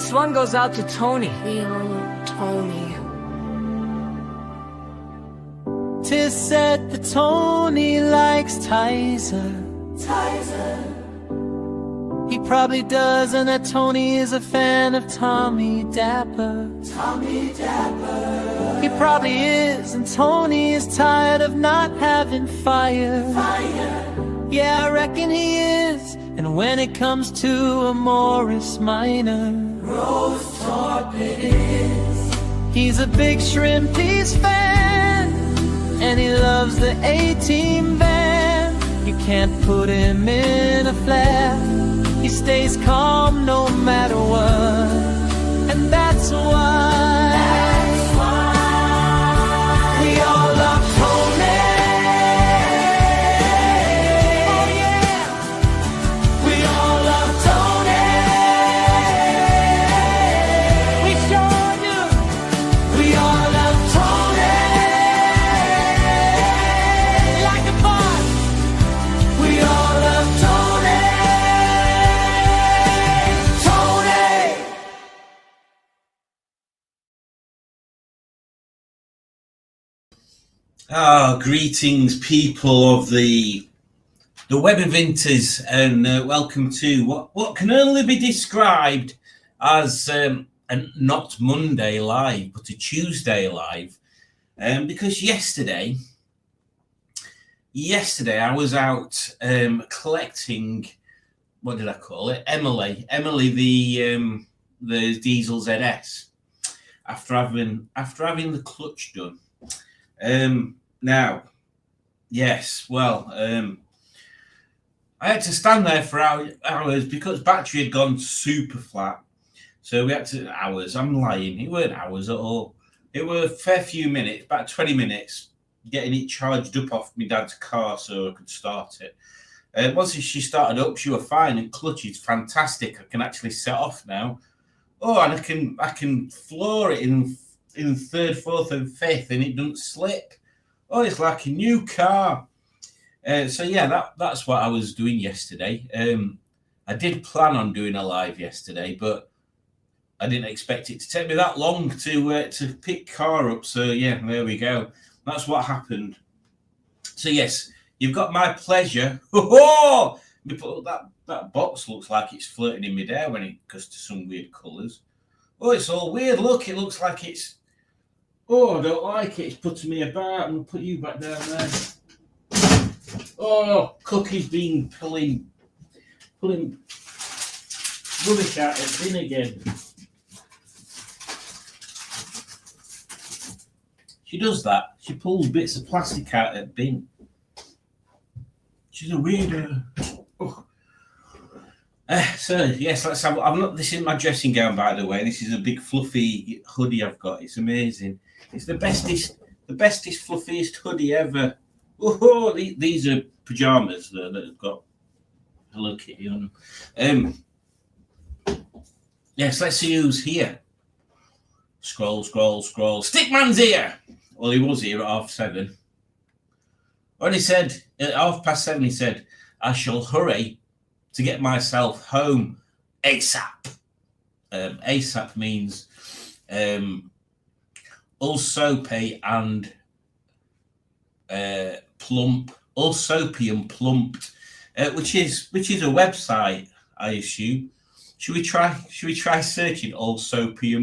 This one goes out to Tony. Young Tony. 'Tis said that Tony likes Tizer. He probably does, and that Tony is a fan of Tommy Dapper. He probably is, and Tony is tired of not having fire. Yeah, I reckon he is. And when it comes to a Morris Minor, Rose Torpid is. He's a big Shrimpies fan, and he loves the A-Team band. You can't put him in a flat. He stays calm no matter what, and that's why we all love Tony. Oh yeah, we all love Tony. We sure do. We all love Tony. Like a boss, we all love Tony. Greetings, people of the web of Inters, and welcome to what can only be described as a not Monday live, but a Tuesday live, because yesterday I was out collecting, what did I call it? Emily, the Diesel ZS, after having the clutch done. Now, yes, well, I had to stand there for hours because battery had gone super flat. So we had to hours. I'm lying. It weren't hours at all. It were a fair few minutes, about 20 minutes, getting it charged up off my dad's car so I could start it. Once she started up, she was fine, and clutch is fantastic. I can actually set off now. Oh, and I can floor it in third, fourth, and fifth, and it doesn't slip. Oh, it's like a new car. So yeah, that's what I was doing yesterday. I did plan on doing a live yesterday, but I didn't expect it to take me that long to pick car up. So yeah, there we go. That's what happened. So yes, you've got my pleasure. Oh, that box looks like it's floating in midair when it goes to some weird colours. Oh, it's all weird. Look, it looks like it's. Oh, I don't like it. It's putting me about. I'm going to put you back down there. Oh, Cookie's been pulling rubbish out of the bin again. She does that. She pulls bits of plastic out of the bin. She's a weirdo. Oh. So yes, let's have. This is my dressing gown, by the way. This is a big fluffy hoodie I've got. It's amazing. It's the bestest, fluffiest hoodie ever. Oh, these are pajamas that have got Hello Kitty on them. Yes, let's see who's here. Scroll. Stickman's here. Well, he was here at 7:30. When he said at 7:30, he said, "I shall hurry to get myself home ASAP." ASAP means Allsoapy and plump, Allsoapy and plumped, which is a website, I assume. Should we try searching Allsoapy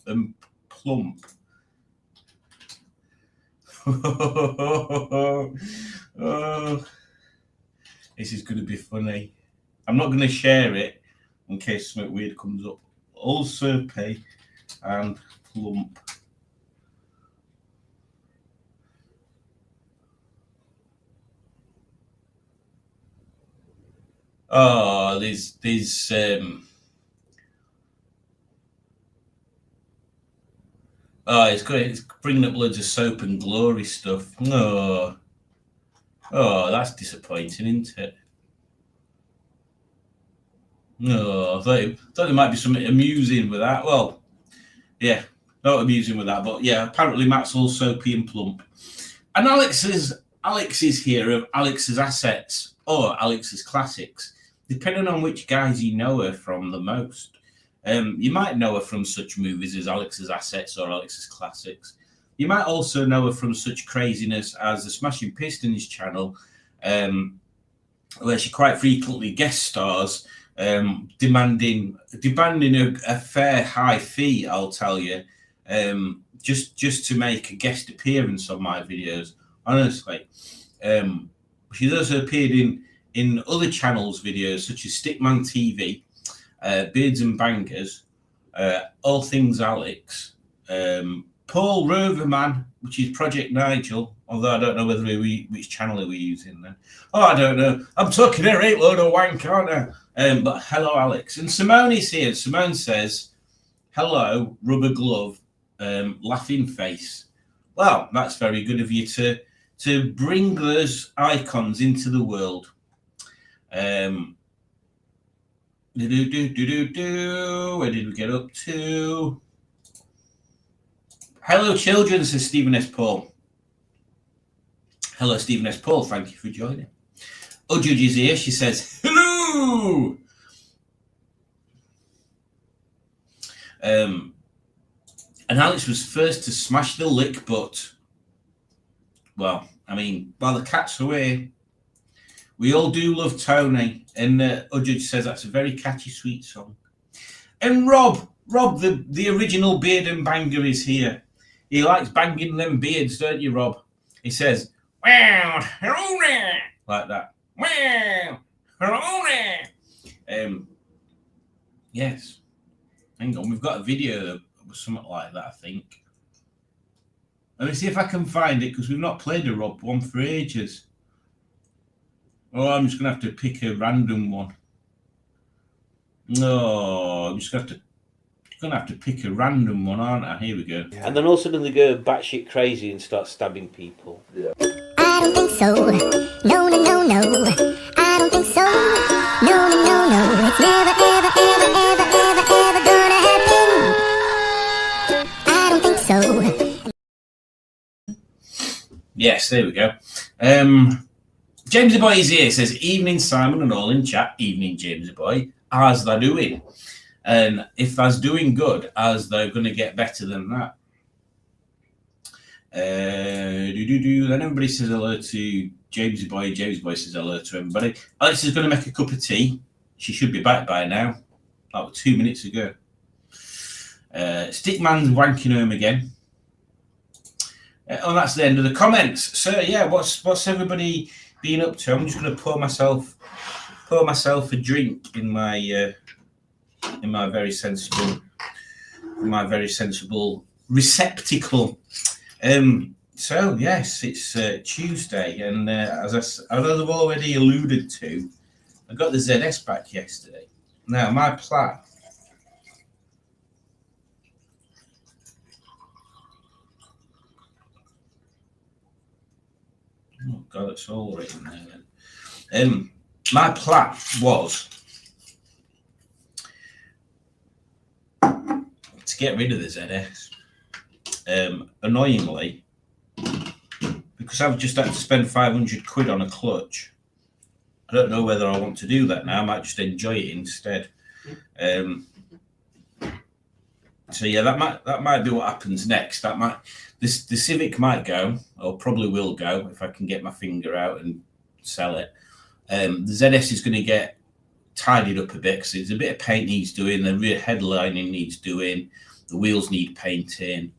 and plump? Oh, this is going to be funny. I'm not going to share it in case something weird comes up. Allsoapy and plump. Oh, there's oh, it's bringing up loads of soap and glory stuff. Oh, that's disappointing, isn't it? No, I thought there might be something amusing with that. Well, yeah, not amusing with that, but yeah, apparently Matt's all soapy and plump. And Alex is here of Alex's Assets or Alex's Classics, depending on which guys you know her from the most. You might know her from such movies as Alex's Assets or Alex's Classics. You might also know her from such craziness as the Smashing Pistons channel, where she quite frequently guest stars, demanding a fair high fee, I'll tell you, just to make a guest appearance on my videos. Honestly, she's also appeared in other channels' videos such as Stickman TV, Beards and Bangers, All Things Alex, Paul Roverman, which is Project Nigel, although I don't know which channel are we using then. Oh, I don't know. I'm talking a right load of wank, aren't I? But hello, Alex. And Simone is here. Simone says, hello, rubber glove, laughing face. Well, that's very good of you to bring those icons into the world. Where did we get up to? Hello, children, says Stephen S. Paul. Hello, Stephen S. Paul. Thank you for joining. Judge is here. She says, hello. And Alex was first to smash the lick butt. Well, I mean, while the cat's away, we all do love Tony. And Judge says that's a very catchy, sweet song. And Rob, the original beard and banger is here. He likes banging them beards, don't you, Rob? He says, wow, hello there, like that. Wow, hello there. Yes. Hang on, we've got a video of something like that, I think. Let me see if I can find it, because we've not played a Rob one for ages. Oh, I'm just going to have to pick a random one. No, I'm just going to have to pick a random one, aren't I? Here we go. And then all of a sudden they go batshit crazy and start stabbing people. I don't think so. No, no, no, no. I don't think so. No, no, no, no. It's never, ever, ever, ever, ever, ever gonna happen. I don't think so. Yes, there we go. James the Boy is here. Says, evening, Simon, and all in chat. Evening, James the Boy. How's they doing? And if that's doing good, as they're going to get better than that. Then everybody says hello to James Boy. James Boy says hello to everybody. Alex is going to make a cup of tea. She should be back by now. That was 2 minutes ago. Stickman's wanking home again. Oh, that's the end of the comments. So yeah, what's everybody been up to? I'm just going to pour myself a drink in my very sensible receptacle. So yes, it's Tuesday, and as I've already alluded to, I got the ZS back yesterday. Now my plan. Oh God, it's all written there then. My plan was to get rid of the ZS. Annoyingly, because I've just had to spend 500 quid on a clutch. I don't know whether I want to do that now. I might just enjoy it instead. So yeah, that might be what happens next. The Civic might go, or probably will go, if I can get my finger out and sell it. The ZS is going to get tidied up a bit because there's a bit of paint needs doing. The rear headlining needs doing. The wheels need painting.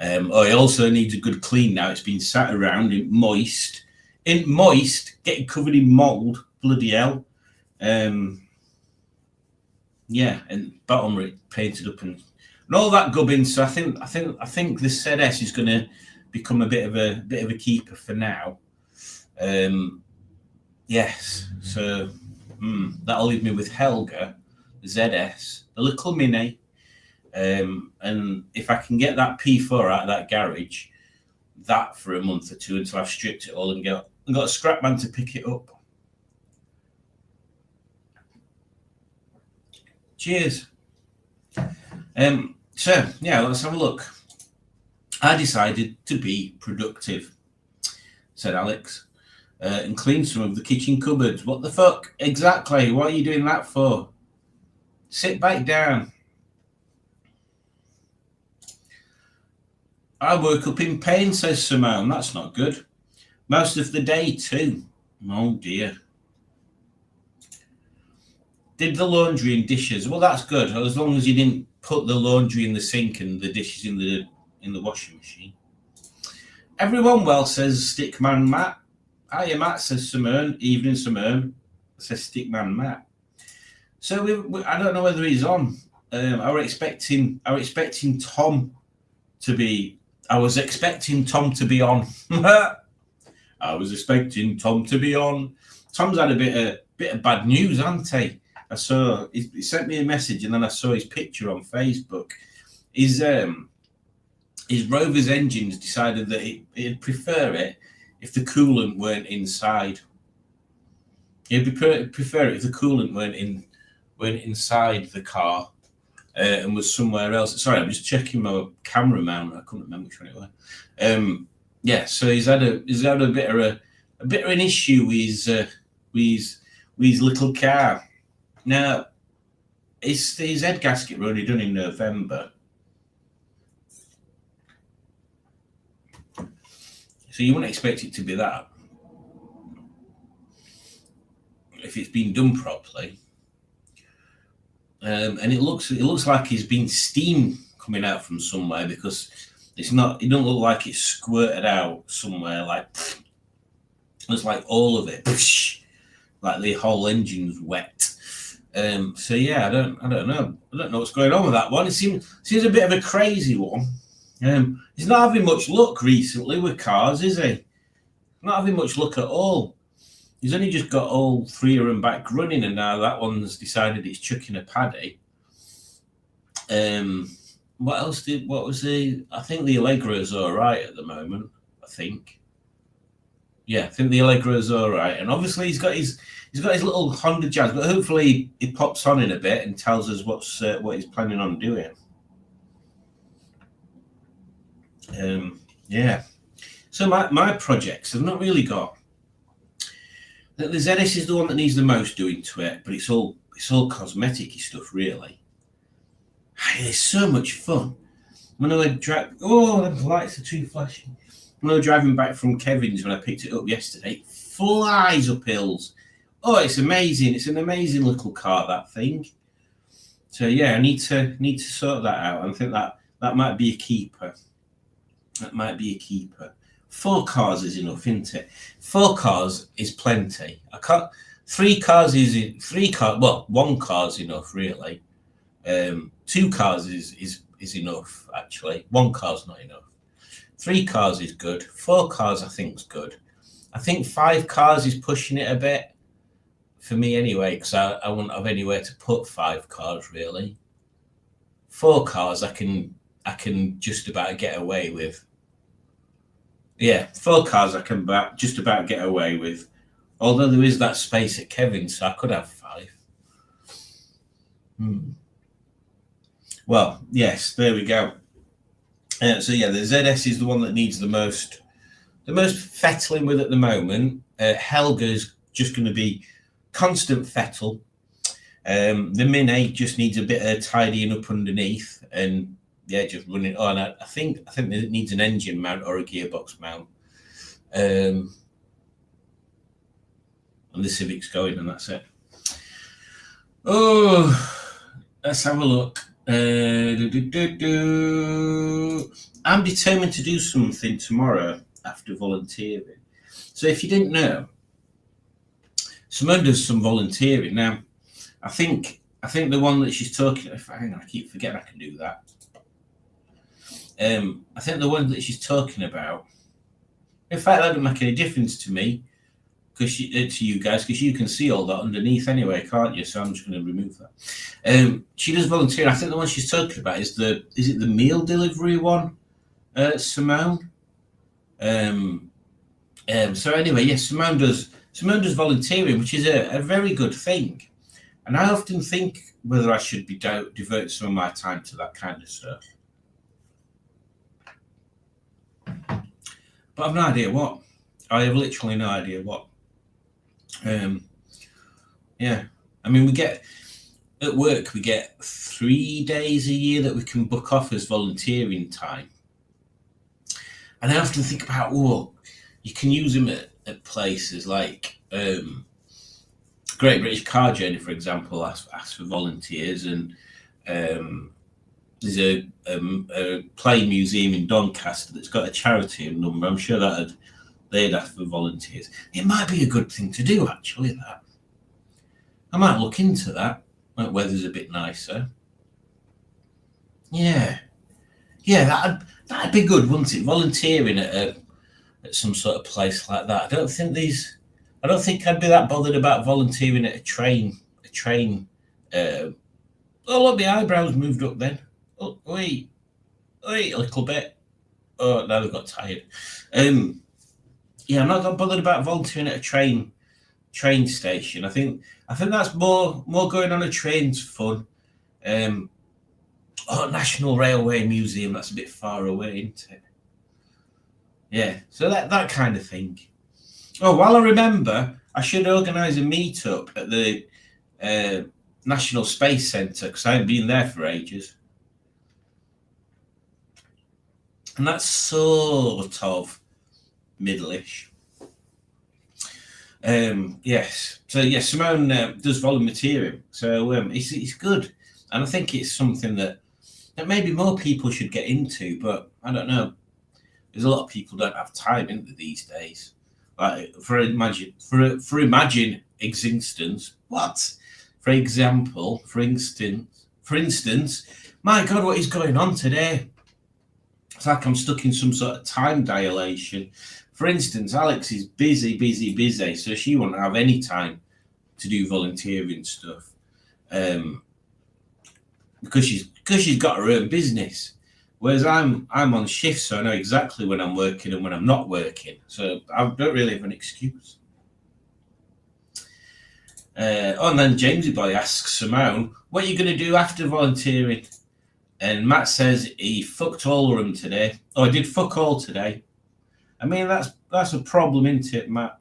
It also needs a good clean now. It's been sat around in moist, getting covered in mould. Bloody hell. Yeah, and bottom painted up and all that gubbing. So I think the ZS is going to become a bit of a keeper for now. Yes, so that'll leave me with Helga, the ZS, the little Mini, and if I can get that P4 out of that garage, that for a month or two until I've stripped it all and got a scrap man to pick it up. Cheers. So yeah, let's have a look. I decided to be productive, said Alex, and clean some of the kitchen cupboards. What the fuck? Exactly. What are you doing that for? Sit back down. I woke up in pain, says Simone. That's not good. Most of the day too. Oh dear. Did the laundry and dishes. Well, that's good, as long as you didn't put the laundry in the sink and the dishes in the washing machine. Everyone well, says Stickman Matt. Hiya, Matt, says Simone. Evening, Simone, says Stickman Matt. So I don't know whether he's on. I was expecting Tom to be. I was expecting Tom to be on. I was expecting Tom to be on. Tom's had a bit of bad news, hasn't he? I saw he sent me a message, and then I saw his picture on Facebook. His Rover's engines decided that he'd prefer it if the coolant weren't inside. He'd prefer it if the coolant weren't inside the car and was somewhere else. Sorry, I'm just checking my camera mount. I couldn't remember which one it was. Yeah, so he's had a bit of an issue with his little car. Now, his head gasket were only done in November. So you wouldn't expect it to be that if it's been done properly. And it looks like there's been steam coming out from somewhere, because it's not. It don't look like it's squirted out somewhere. Like it's like all of it, like the whole engine's wet. So yeah, I don't know. I don't know what's going on with that one. It seems a bit of a crazy one. He's not having much luck recently with cars, is he? Not having much luck at all. He's only just got all three of them back running, and now that one's decided it's chucking a paddy. What else I think the Allegra's all right at the moment, I think. Yeah, I think the Allegra's all right. And obviously he's got his little Honda Jazz, but hopefully he pops on in a bit and tells us what he's planning on doing. Yeah. So my projects have not really got. The ZS is the one that needs the most doing to it, but it's all cosmetic-y stuff, really. It's so much fun. When I drive, the lights are too flashing. When I was driving back from Kevin's when I picked it up yesterday, it flies up hills. Oh, it's amazing! It's an amazing little car, that thing. So yeah, I need to sort that out. I think that might be a keeper. That might be a keeper. 4 cars is enough, isn't it? 4 cars is plenty. I can't. 3 cars is 3 cars. Well, 1 car's enough, really. 2 cars is enough, actually. 1 car's not enough. 3 cars is good. 4 cars, I think, is good. I think 5 cars is pushing it a bit for me anyway, because I wouldn't have anywhere to put 5 cars, really. 4 cars, I can just about get away with. Yeah, 4 cars I can just about get away with. Although there is that space at Kevin's, so I could have 5. Well, yes, there we go. So yeah, the ZS is the one that needs the most fettling with at the moment. Helga's just going to be constant fettle. The Mini just needs a bit of tidying up underneath, and yeah, just running on. I think it needs an engine mount or a gearbox mount. And the Civic's going, and that's it. Oh, let's have a look. I'm determined to do something tomorrow after volunteering. So if you didn't know, Simone does some volunteering now. I think the one that she's talking. Hang on, I keep forgetting I can do that. I think the one that she's talking about. In fact, that doesn't make any difference to me, because to you guys, because you can see all that underneath anyway, can't you? So I'm just going to remove that. She does volunteer. I think the one she's talking about is it the meal delivery one, Simone? So anyway, yes, Simone does volunteering, which is a very good thing. And I often think whether I should be devoting some of my time to that kind of stuff. But I've no idea what. I have literally no idea what. Yeah. I mean, at work, we get 3 days a year that we can book off as volunteering time. And I often think about, you can use them at places like Great British Car Journey, for example, asks for volunteers, and there's a play museum in Doncaster that's got a charity number. I'm sure they'd ask for volunteers. It might be a good thing to do, actually, that. I might look into that when the weather's a bit nicer. Yeah, that'd be good, wouldn't it? Volunteering at some sort of place like that. I don't think I'd be that bothered about volunteering at a train. Oh, look, the eyebrows moved up then. Oh, wait, a little bit. Oh, now they've got tired. Yeah, I'm not that bothered about volunteering at a train station. I think that's more going on a train's fun. National Railway Museum, that's a bit far away, isn't it? Yeah, so that kind of thing. Oh, while I remember, I should organise a meet-up at the National Space Centre, because I haven't been there for ages. And that's sort of middle-ish. Yes. So, yes, Simone does volunteering. So it's good. And I think it's something that maybe more people should get into, but I don't know. There's a lot of people don't have time into these days. Like for instance, my God, what is going on today? It's like I'm stuck in some sort of time dilation. For instance, Alex is busy, so she won't have any time to do volunteering stuff, because she's got her own business. Whereas I'm on shift, so I know exactly when I'm working and when I'm not working. So I don't really have an excuse. And then Jamesy Boy asks Simone, what are you going to do after volunteering? And Matt says he fucked all of them today. Oh, I did fuck all today. I mean, that's a problem, isn't it, Matt?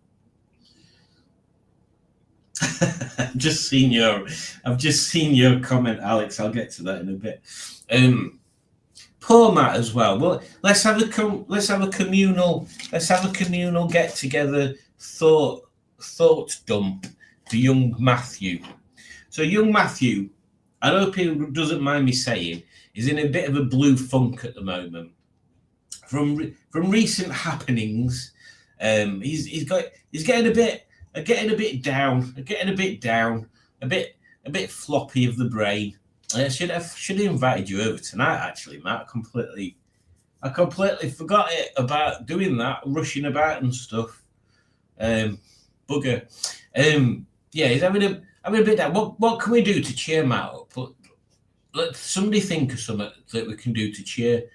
I've just seen your comment, Alex. I'll get to that in a bit. Poor Matt as well. Well, let's have a communal get together thought dump to young Matthew. So young Matthew, I hope he doesn't mind me saying, is in a bit of a blue funk at the moment. From recent happenings, he's getting a bit down, a bit floppy of the brain. I should have invited you over tonight, actually, Matt. I completely forgot it about doing that, rushing about and stuff. Bugger. Yeah, he's having a bit down. What can we do to cheer Matt up? Let somebody think of something that we can do to cheer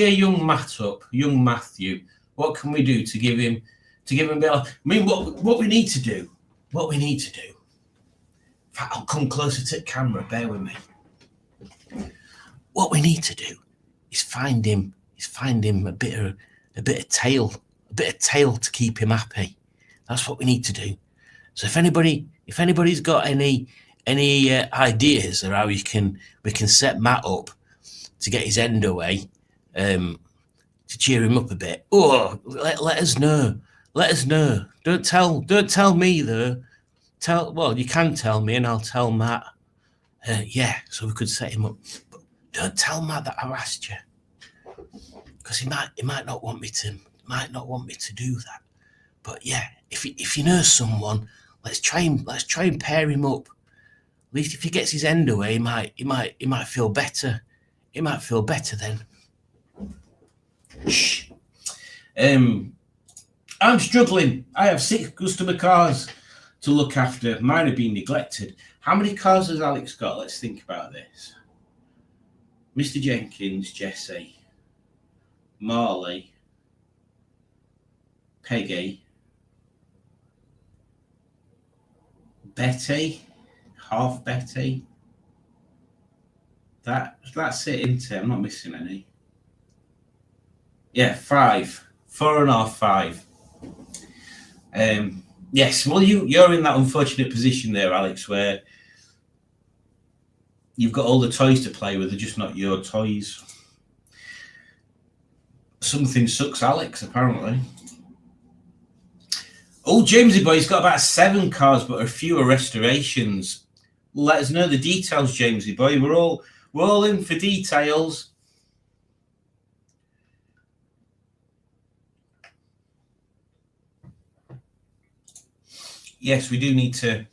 young Matt up, young Matthew. What can we do to give him a bit of, I mean, what we need to do. In fact, I'll come closer to the camera, bear with me. What we need to do is find him a bit of tail to keep him happy. That's what we need to do. So if anybody's got any ideas of how we can set Matt up to get his end away, to cheer him up a bit, let us know. Don't tell me though. You can tell me and I'll tell Matt. So we could set him up. But don't tell Matt that I've asked you, because he might not want me to do that. But yeah, if you know someone, let's try and pair him up. At least if he gets his end away, he might feel better. He might feel better then. Shh. I'm struggling. I have 6 customer cars to look after. Mine have been neglected. How many cars has Alex got? Let's think about this. Mr. Jenkins, Jesse, Marley, Peggy, Betty, half Betty. That's it, isn't it? I'm not missing any. Yeah, 5. 4.5, 5. Yes, well, you're in that unfortunate position there, Alex, where you've got all the toys to play with, they're just not your toys. something sucks Alex, apparently. Oh, Jamesy boy's got about 7 cars, but a few are restorations. Let us know the details, Jamesy boy. We're all in for details. Yes, we do need to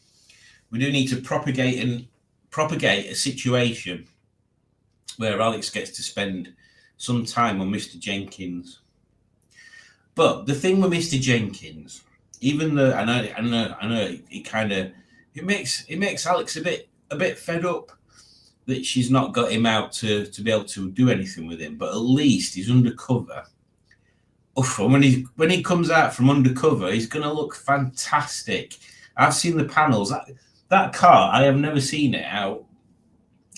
propagate a situation where Alex gets to spend some time on Mr. Jenkins. But the thing with Mr. Jenkins, even though I know it makes Alex a bit fed up that she's not got him out to be able to do anything with him, but at least he's undercover. Oof, when he comes out from undercover, he's going to look fantastic. I've seen the panels. That car, I have never seen it out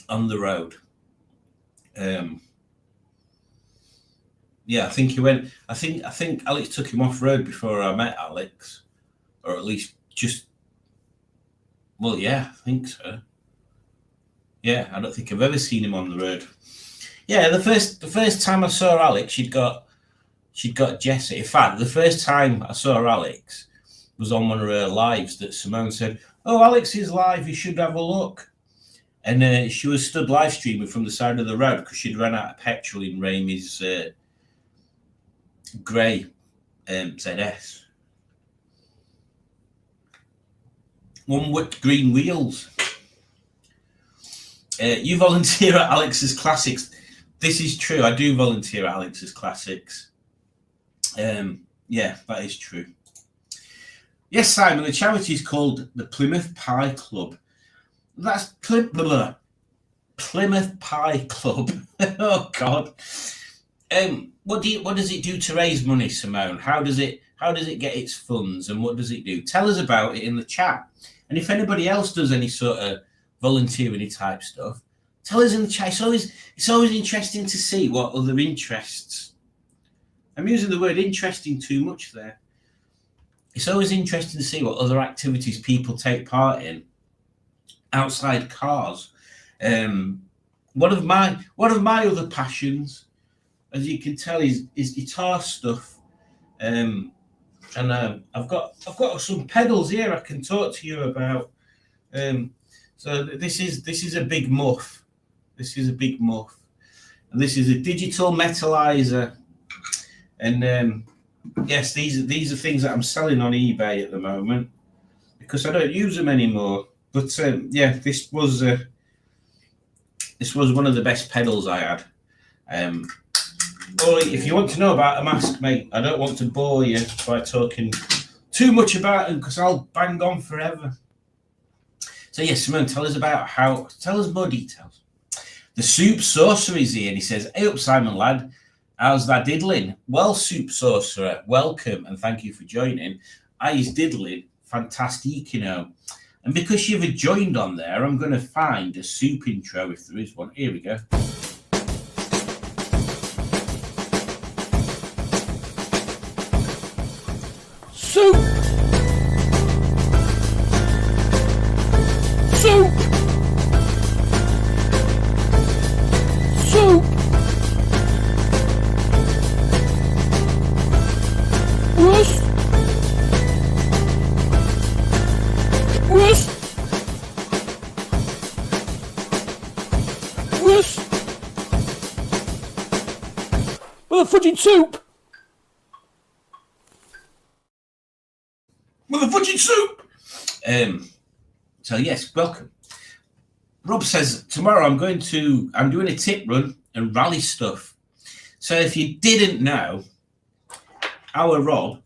on the road. Yeah, I think he went. I think Alex took him off road before I met Alex, or at least just. Well, yeah, I think so. Yeah, I don't think I've ever seen him on the road. Yeah, the first time I saw Alex, she'd got Jessie. In fact, the first time I saw Alex was on one of her lives that Simone said, "Oh, Alex is live. You should have a look." And she was stood live streaming from the side of the road because she'd run out of petrol in Ramey's grey ZS. One with green wheels. You volunteer at Alex's Classics. This is true. I do volunteer at Alex's Classics. Yeah, that is true. Yes, Simon, the charity is called the Plymouth Pie Club. That's Plymouth Pie Club. Oh God. What does it do to raise money, Simone? How does it get its funds, and what does it do? Tell us about it in the chat. And if anybody else does any sort of volunteering type stuff, tell us in the chat. It's always interesting to see what other interests. I'm using the word interesting too much there. It's always interesting to see what other activities people take part in outside cars. One of my other passions, as you can tell, is guitar stuff. I've got some pedals here I can talk to you about. So this is a big muff. This is a big muff, and this is a digital metalizer. And yes, these are things that I'm selling on eBay at the moment because I don't use them anymore. But yeah, this was one of the best pedals I had. Or if you want to know about a mask, mate, I don't want to bore you by talking too much about them because I'll bang on forever. So yes, Simone, tell us more details. The Soup Sorcerer is here and he says, "Hey up, Simon lad. How's that diddling?" Well, Soup Sorcerer, welcome and thank you for joining. I is diddling, fantastic, you know. And because you've joined on there, I'm going to find a soup intro if there is one. Here we go. Soup! Soup! Soup! Whoosh! Whoosh! Whoosh! Motherfucking soup! Motherfucking soup! So yes, welcome. Rob says, tomorrow I'm doing a tip run and rally stuff. So if you didn't know, our Rob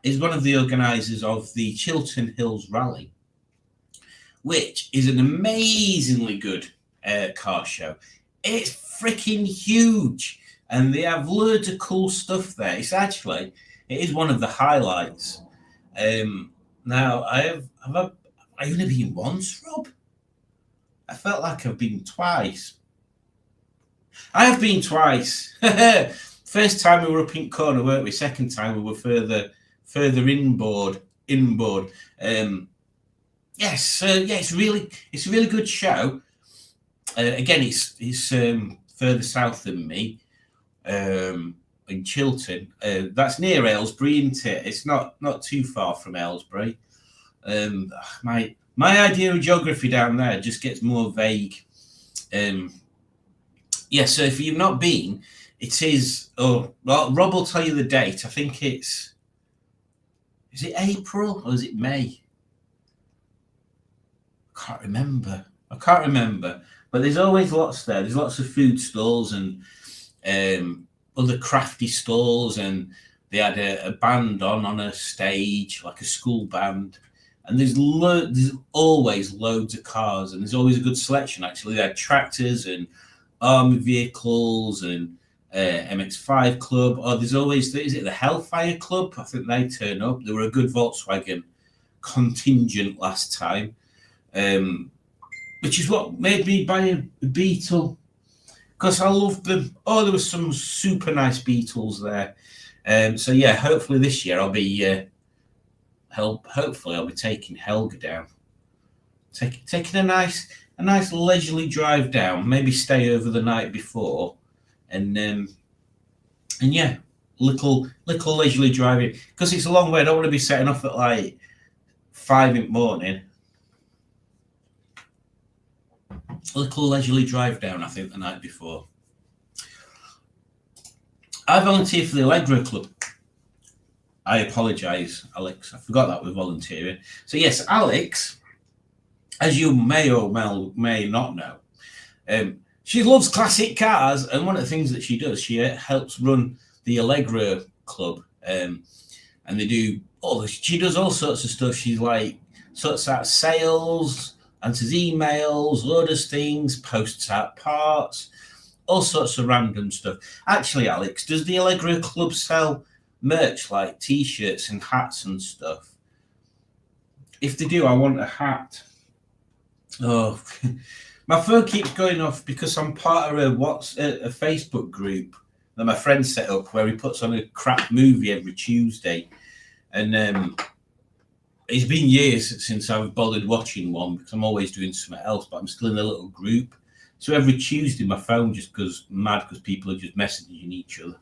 is one of the organisers of the Chiltern Hills Rally, which is an amazingly good car show. It's freaking huge, and they have loads of cool stuff there. It is one of the highlights. Now, I've only been once, Rob. I felt like I've been twice. I have been twice. First time we were up in corner, weren't we? Second time we were further inboard. Yes, yeah, it's a really good show. Again, it's further south than me, in Chiltern. That's near Aylesbury, isn't it? It's not too far from Aylesbury. My idea of geography down there just gets more vague. Yeah, so if you've not been, it is. Oh, well, Rob will tell you the date. I think it's. Is it April or is it May? I can't remember. But there's always lots there. There's lots of food stalls and other crafty stalls, and they had a band on a stage, like a school band. And there's always loads of cars, and there's always a good selection. Actually, they had tractors and army vehicles and MX5 Club. Or there's always, is it the Hellfire Club? I think they turn up. They were a good Volkswagen contingent last time, which is what made me buy a Beetle, because I loved them. Oh, there was some super nice Beetles there. So yeah, hopefully this year I'll be hopefully I'll be taking Helga down, taking a nice leisurely drive down. Maybe stay over the night before, and yeah, little leisurely driving, because it's a long way. I don't want to be setting off at like 5 in the morning. A little leisurely drive down, I think, the night before. I volunteer for the Allegro Club. I apologise, Alex. I forgot that we're volunteering. So yes, Alex, as you may or may not know, she loves classic cars, and one of the things that she does, she helps run the Allegro Club, and they do she does all sorts of stuff. She's like sorts out sales, answers emails, orders things, posts out parts, all sorts of random stuff. Actually, Alex, does the Allegro Club sell merch like t-shirts and hats and stuff? If they do, I want a hat. Oh, my phone keeps going off because I'm part of a Facebook group that my friend set up where he puts on a crap movie every Tuesday, and it's been years since I've bothered watching one because I'm always doing something else, but I'm still in a little group. So every Tuesday my phone just goes mad because people are just messaging each other.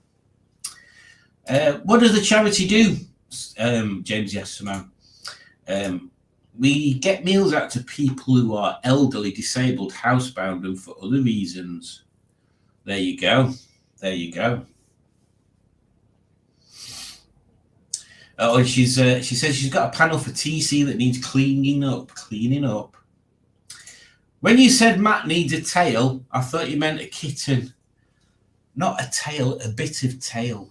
What does the charity do? James Yassaman. We get meals out to people who are elderly, disabled, housebound, and for other reasons. There you go. Oh, she says she's got a panel for TC that needs cleaning up. When you said Matt needs a tail, I thought you meant a kitten. Not a tail, a bit of tail.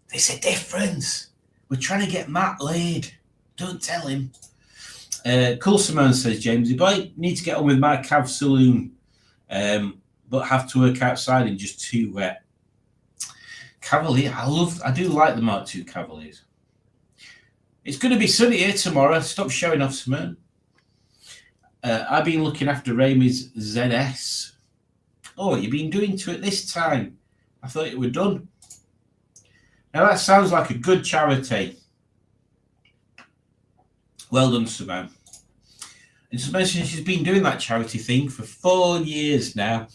There's a difference. We're trying to get Matt laid. Don't tell him. Cool Simone says, Jamesy boy, need to get on with my Cav saloon, but have to work outside and just too wet. Cavalier, I do like the Mark II Cavaliers. It's going to be sunny here tomorrow. Stop showing off, Simone. I've been looking after Ramey's ZS. Oh, what you've been doing to it this time? I thought you were done. Now that sounds like a good charity. Well done, Simone. And Simone says she's been doing that charity thing for 4 years now.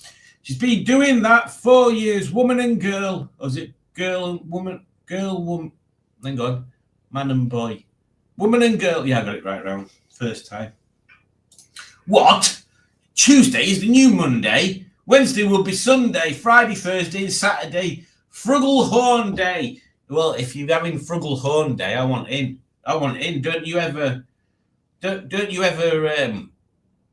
She's been doing that 4 years, woman and girl. Or is it girl and woman? Girl, woman. Hang on. Man and boy. Woman and girl. Yeah, I got it right round. First time. What? Tuesday is the new Monday. Wednesday will be Sunday. Friday, Thursday, and Saturday. Frugglehorn Day. Well, if you're having Frugglehorn Day, I want in. Don't you ever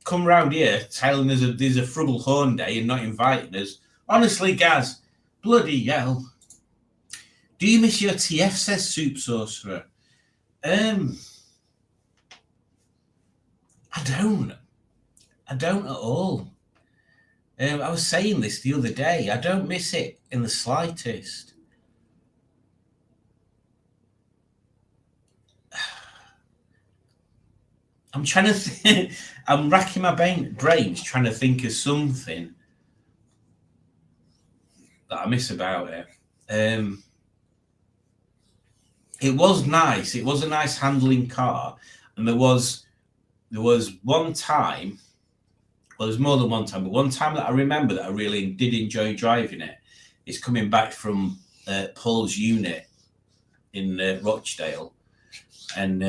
come round here telling us there's a Frugglehorn Day and not inviting us? Honestly, Gaz, bloody hell. Do you miss your TF, says Soup Sorcerer? I don't at all. I was saying this the other day. I don't miss it in the slightest. I'm trying to think. I'm racking my brains trying to think of something that I miss about it. It was nice. It was a nice handling car, and there was one time Well, there's more than one time, but one time that I remember that I really did enjoy driving it is coming back from Paul's unit in Rochdale. And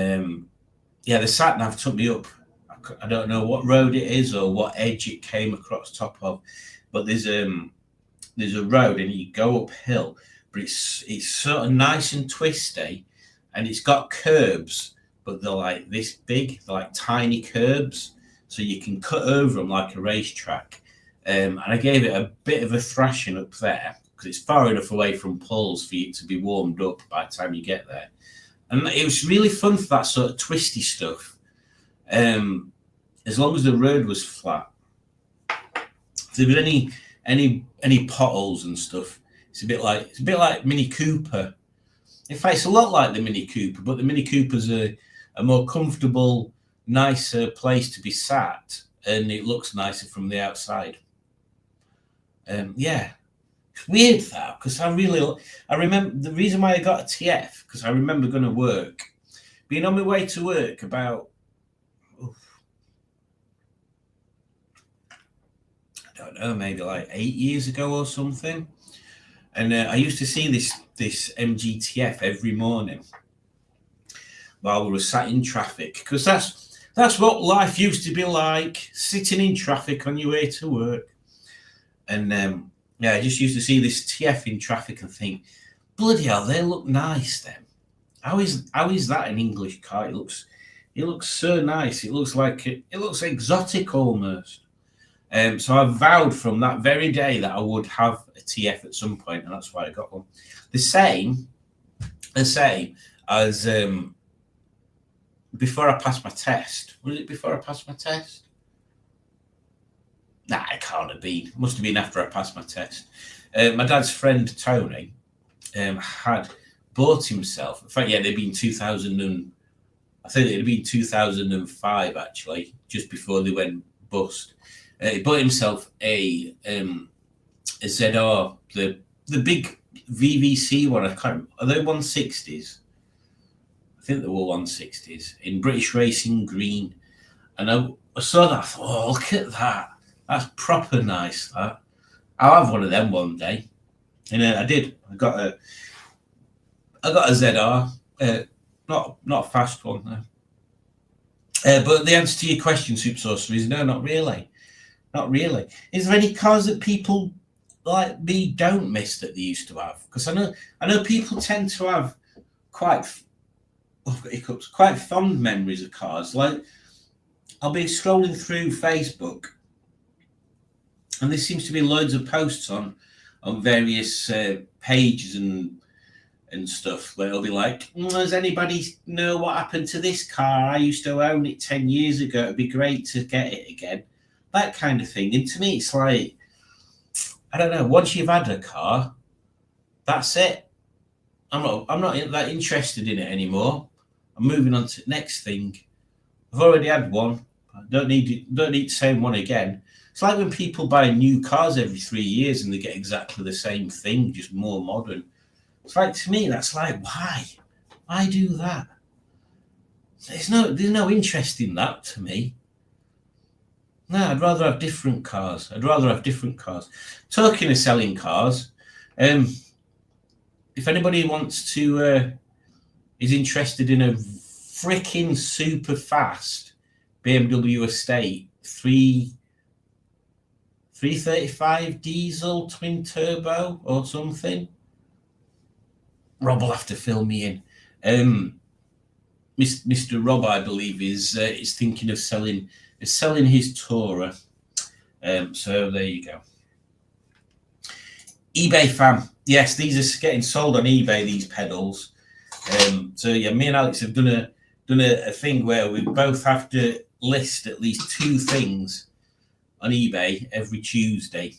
the sat nav took me up. I don't know what road it is or what edge it came across top of, but there's a road and you go uphill, but it's sort of nice and twisty, and it's got curbs, but they're like this big, they're like tiny curbs, so you can cut over them like a racetrack. And I gave it a bit of a thrashing up there because it's far enough away from Paul's for you to be warmed up by the time you get there. And it was really fun for that sort of twisty stuff. As long as the road was flat. If there was any potholes and stuff, it's a bit like Mini Cooper. In fact, it's a lot like the Mini Cooper, but the Mini Cooper's a more comfortable, nicer place to be sat, and it looks nicer from the outside. It's weird that, because I remember the reason why I got a TF, because I remember going to work, being on my way to work about, I don't know, maybe like 8 years ago or something. And I used to see this MGTF every morning while we were sat in traffic, because that's what life used to be like, sitting in traffic on your way to work. And I just used to see this TF in traffic and think, bloody hell, they look nice then. How is that an English car? It looks so nice. It looks exotic almost. So I vowed from that very day that I would have a TF at some point, and that's why I got one. The same as before I passed my test. Was it before I passed my test? Nah, it can't have been. It must have been after I passed my test. My dad's friend Tony had bought himself. In fact, they'd been 2005 actually, just before they went bust. He bought himself a ZR, the big VVC one. I can't. Are they 160s? I think they were 160s in British Racing green. And I saw that. I thought, oh, look at that. That's proper nice. That I'll have one of them one day. And I did. I got a ZR, not a fast one though. But the answer to your question, Soup Saucer, is no, not really. Not really. Is there any cars that people like me don't miss that they used to have? Because I know people tend to have quite fond memories of cars. Like, I'll be scrolling through Facebook, and there seems to be loads of posts on various pages and stuff where it'll be like, does anybody know what happened to this car? I used to own it 10 years ago. It'd be great to get it again. That kind of thing. And to me, it's like, I don't know, once you've had a car, that's it. I'm not that interested in it anymore. I'm moving on to the next thing. I've already had one. I don't need the same one again. It's like when people buy new cars every 3 years and they get exactly the same thing, just more modern. It's like, to me, that's like, why? Why do that? There's no interest in that to me. No, I'd rather have different cars. Talking of selling cars, if anybody wants to, is interested in a freaking super fast BMW estate, 335 diesel twin turbo or something, Rob will have to fill me in. Mr. Rob, I believe, is thinking of selling his Tourer. So there you go. eBay fam. Yes, these are getting sold on eBay, these pedals. So yeah, me and Alex have done a thing where we both have to list at least 2 things on eBay every Tuesday.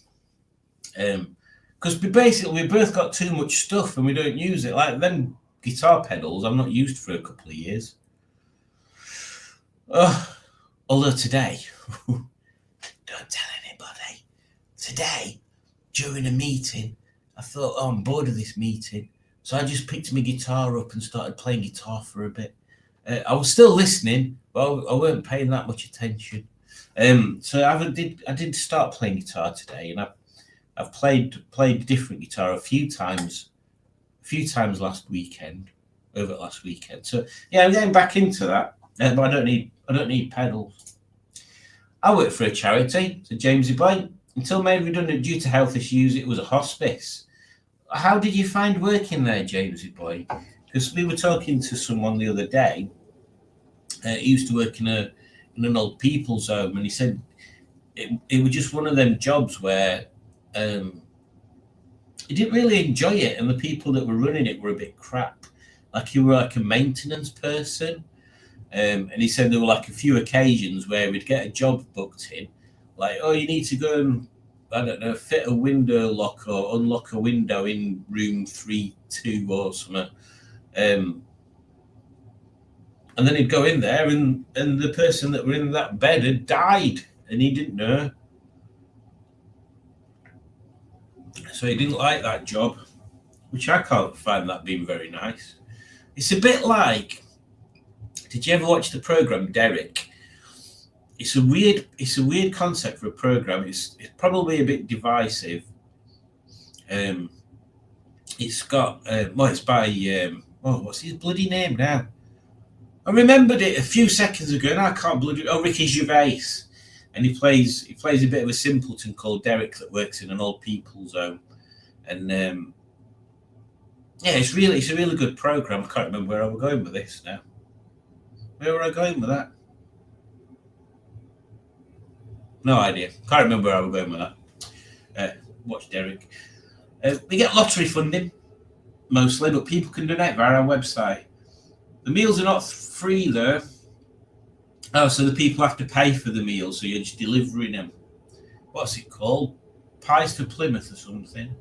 Because we both got too much stuff and we don't use it. Like them guitar pedals, I've not used for a couple of years. Although today, don't tell anybody. Today, during a meeting, I thought, oh, I'm bored of this meeting. So I just picked my guitar up and started playing guitar for a bit. I was still listening, but I weren't paying that much attention. So I did start playing guitar today, and I've played different guitar a few times over last weekend. So yeah, I'm getting back into that, but I don't need pedals. I work for a charity, so Jamesy Boy. Until made redundant due to health issues, it was a hospice. How did you find working there, Jamesy Boy? Because we were talking to someone the other day. He used to work in an old people's home, and he said it was just one of them jobs where he didn't really enjoy it, and the people that were running it were a bit crap. Like he were like a maintenance person. And he said there were like a few occasions where we'd get a job booked in, like, oh, you need to go and, I don't know, fit a window lock or unlock a window in room 3-2 or something. And then he'd go in there and the person that were in that bed had died and he didn't know. So he didn't like that job, which I can't find that being very nice. It's a bit like, did you ever watch the program Derek? It's a weird concept for a program. It's probably a bit divisive. It's got it's by what's his bloody name now? I remembered it a few seconds ago, and I can't bloody Ricky Gervais, and he plays a bit of a simpleton called Derek that works in an old people's home, and it's a really good program. I can't remember where I was going with this now. Where were I going with that? No idea. Can't remember where I was going with that. Watch Derek. We get lottery funding, mostly, but people can donate via our website. The meals are not free, though. Oh, so the people have to pay for the meals, so you're just delivering them. What's it called? Pies for Plymouth or something.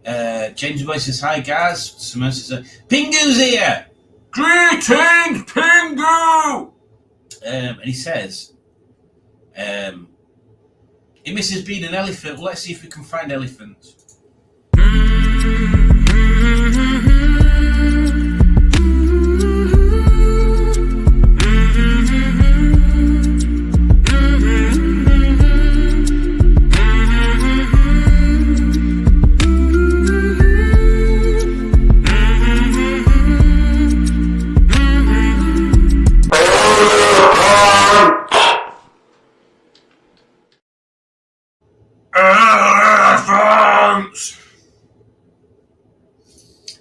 James Boy says, hi, guys. Someone says, Pingu's here! Greetings, Pingu! And he says, he misses being an elephant. Well, let's see if we can find elephants.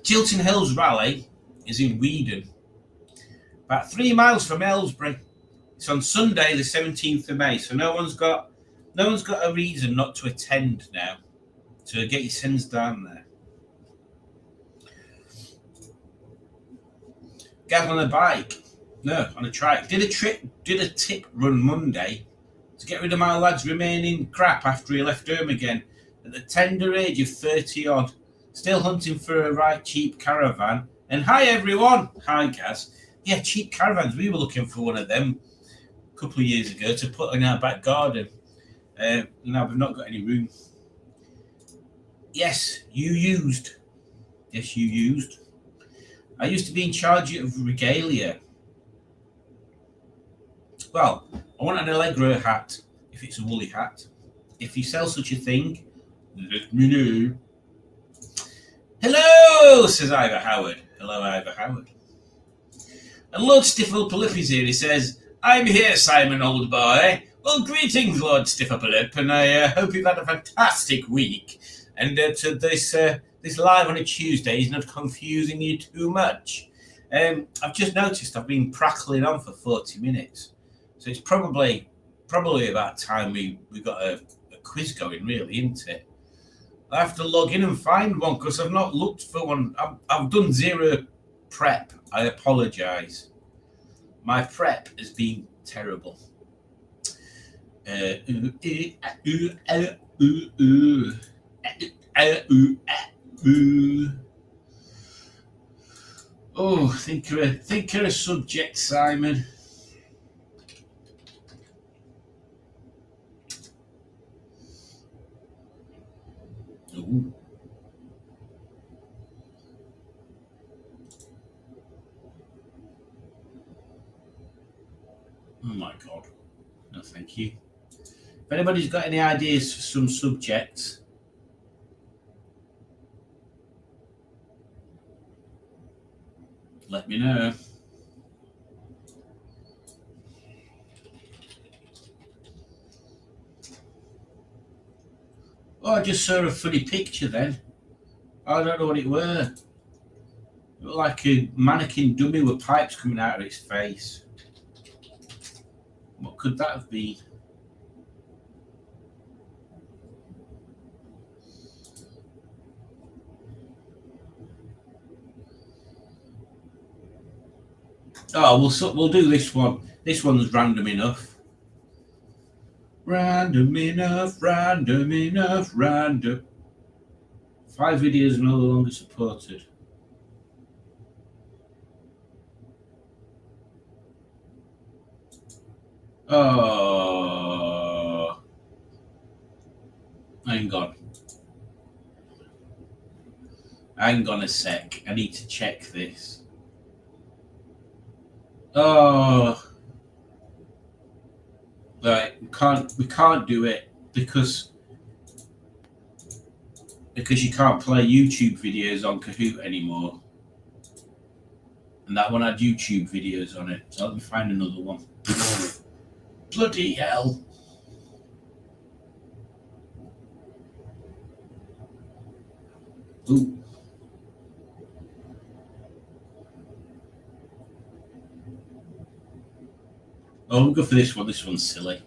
Chiltern Hills Rally is in Weedon, about 3 miles from Aylesbury. It's on Sunday, the 17th of May, so no one's got a reason not to attend now. So get your sins down there. Gav on a bike, no, on a trike. Did a tip run Monday to get rid of my lad's remaining crap after he left home again at the tender age of 30 odd. Still hunting for a right cheap caravan. And hi everyone. Hi Gaz. Yeah, cheap caravans. We were looking for one of them a couple of years ago to put in our back garden. Now we've not got any room. Yes, you used. I used to be in charge of regalia. Well, I want an Allegro hat if it's a woolly hat. If you sell such a thing, let me know. Hello, says Ivor Howard. Hello, Ivor Howard. And Lord Stiffelpalippi's here. He says, I'm here, Simon, old boy. Well, greetings, Lord Stiffelpalip, and I hope you've had a fantastic week. And to this live on a Tuesday is not confusing you too much. I've just noticed I've been prattling on for 40 minutes. So it's probably about time we got a quiz going, really, isn't it? I have to log in and find one because I've not looked for one. I've done zero prep. I apologise. My prep has been terrible. Oh, think of a subject, Simon. Ooh. Oh my God. No, thank you. If anybody's got any ideas for some subjects, let me know. Oh, I just saw a funny picture then. I don't know what it were. It looked like a mannequin dummy with pipes coming out of its face. What could that have been? Oh, we'll do this one. This one's random enough. Random enough, random enough, random. 5 videos no longer supported. Oh, hang on. Hang on a sec. I need to check this. Oh, right. We can't do it because you can't play YouTube videos on Kahoot anymore. And that one had YouTube videos on it. So let me find another one. Bloody hell. Ooh. Oh, we'll go for this one. This one's silly.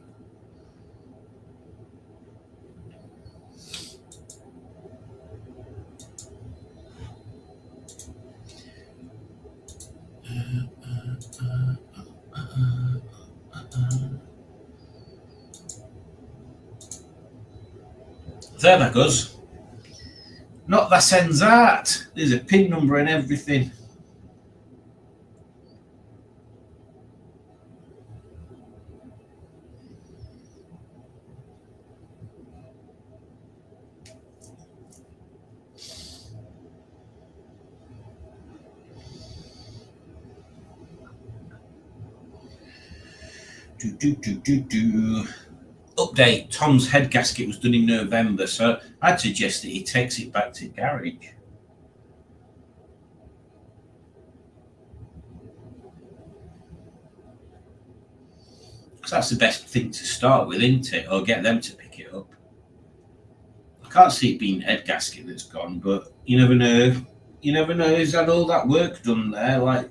There that goes. Not that sends out. There's a pin number and everything. Update, Tom's head gasket was done in November, so I'd suggest that he takes it back to garage. Because that's the best thing to start with, isn't it? Or get them to pick it up. I can't see it being head gasket that's gone, but you never know. You never know. He's had all that work done there, like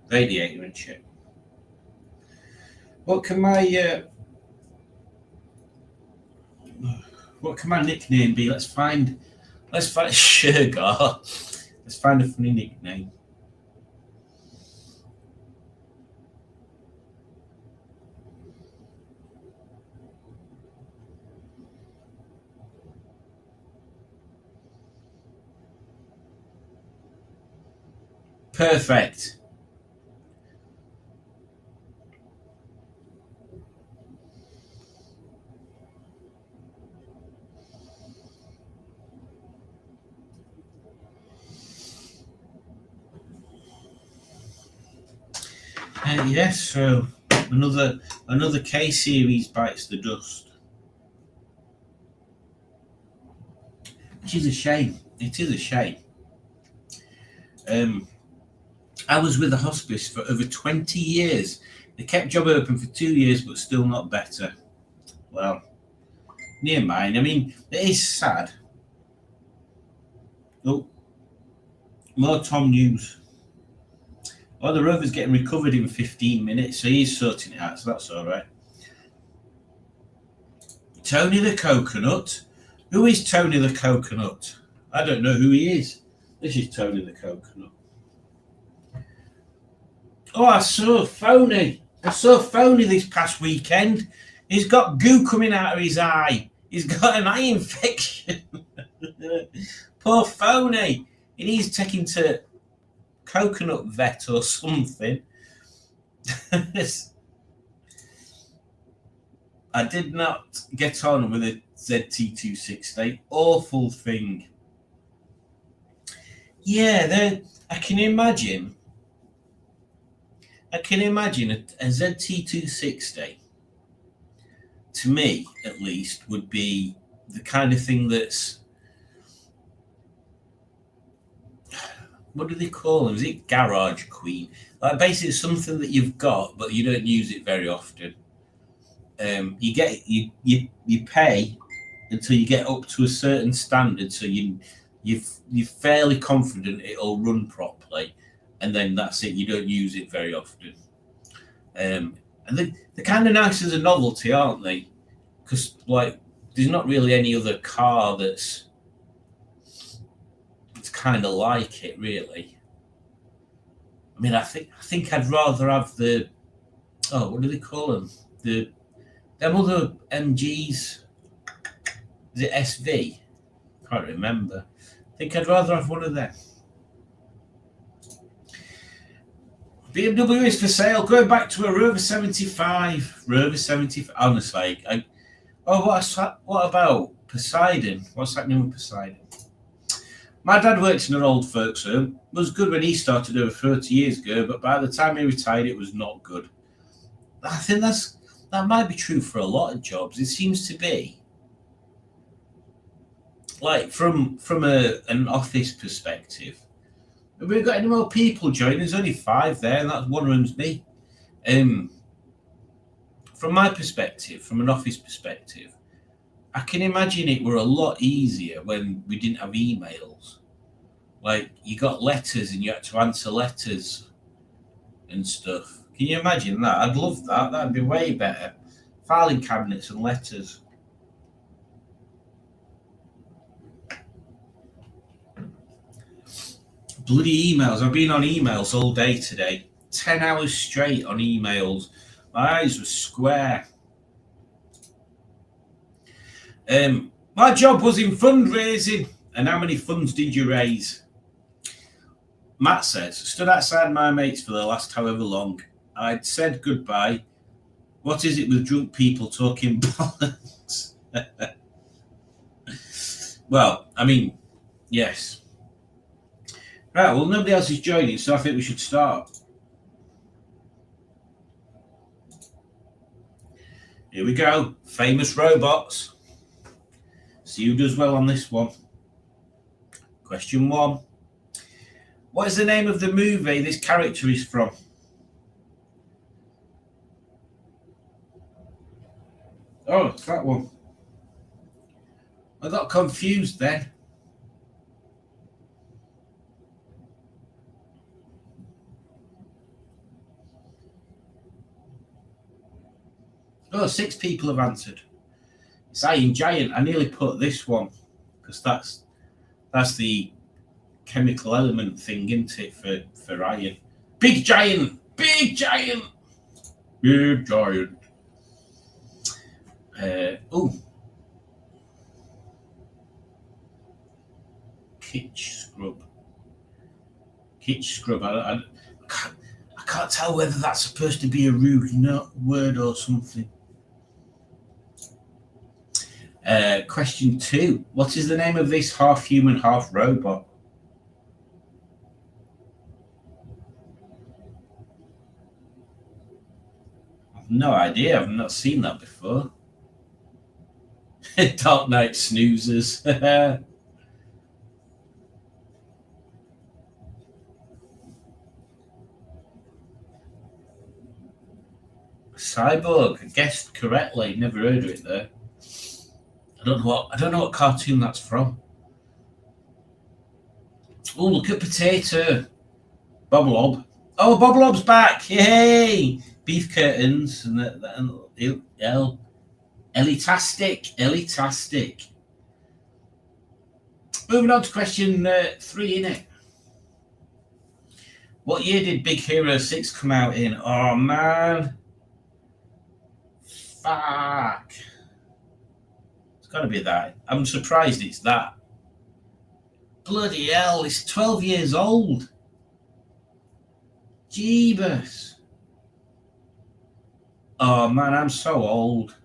radiator and shit. What can my nickname be? Let's find Sugar. Let's find a funny nickname. Perfect. Yes, so another K series bites the dust, which is a shame. It is a shame. I was with the hospice for over 20 years. They kept job open for 2 years, but still not better. Well, near mine. I mean, it is sad. Oh, more Tom news. Oh, the rover's getting recovered in 15 minutes, so he's sorting it out, so that's all right. Tony the Coconut? Who is Tony the Coconut? I don't know who he is. This is Tony the Coconut. Oh, I saw Phony this past weekend. He's got goo coming out of his eye. He's got an eye infection. Poor Phony. He needs taking to coconut vet or something. I did not get on with a ZT260. Awful thing. Yeah, I can imagine a ZT260, to me at least, would be the kind of thing that's, what do they call them? Is it garage queen? Like basically something that you've got but you don't use it very often. You pay until you get up to a certain standard, so you're fairly confident it'll run properly, and then that's it. You don't use it very often. And they're kind of nice as a novelty, aren't they? Because like there's not really any other car that's kind of like it, really. I mean, I think I'd rather have the, oh, what do they call them? Them other MGs. Is it SV? Can't remember. I think I'd rather have one of them. BMW is for sale. Going back to a Rover 75. Rover 75. Honestly, what about Poseidon? What's happening with Poseidon? My dad worked in an old folks home. It was good when he started over 30 years ago, but by the time he retired, it was not good. I think that might be true for a lot of jobs. It seems to be. Like from an office perspective. Have we got any more people joining? There's only 5 there, and that's one of them's me. From my perspective, from an office perspective, I can imagine it were a lot easier when we didn't have emails. Like you got letters and you had to answer letters and stuff. Can you imagine that? I'd love that. That'd be way better. Filing cabinets and letters. Bloody emails. I've been on emails all day today. 10 hours straight on emails. My eyes were square. My job was in fundraising. And how many funds did you raise? Matt says, stood outside my mates for the last however long. I'd said goodbye. What is it with drunk people talking bollocks? Well, I mean, yes. Right, well, nobody else is joining, so I think we should start. Here we go. Famous robots. See who does well on this one. Question 1. What is the name of the movie this character is from? Oh, it's that one. I got confused then. Oh, 6 people have answered. It's Iron Giant. I nearly put this one because that's the chemical element thing, isn't it, for iron? Big Giant! Big Giant! Big Giant. Kitsch scrub. I can't tell whether that's supposed to be a rude word or something. Question 2. What is the name of this half human, half robot? I've no idea. I've not seen that before. Dark Knight snoozers. Cyborg. I guessed correctly. Never heard of it there. I don't know what cartoon that's from. Oh, look at Potato. Bob Lob. Oh, Bob Lob's back. Yay! Beef curtains and Elitastic. Moving on to question 3, innit? What year did Big Hero 6 come out in? Oh, man. Fuck. It's got to be that. I'm surprised it's that. Bloody hell, it's 12 years old. Jeebus. Oh, man, I'm so old.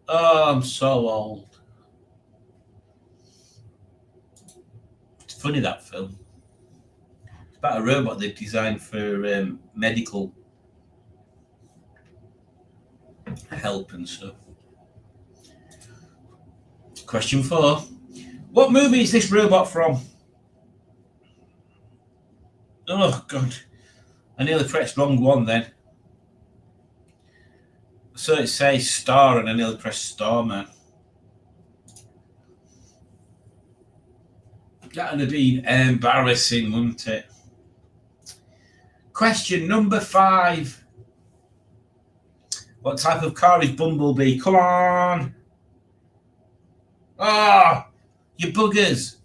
Oh, I'm so old. It's funny, that film. about a robot they've designed for medical help and stuff. Question 4. What movie is this robot from? Oh, God. I nearly pressed wrong one then. So it says Star and I nearly pressed Starman. That would have been embarrassing, wouldn't it? Question number 5. What type of car is Bumblebee? Come on! Ah, oh, you buggers!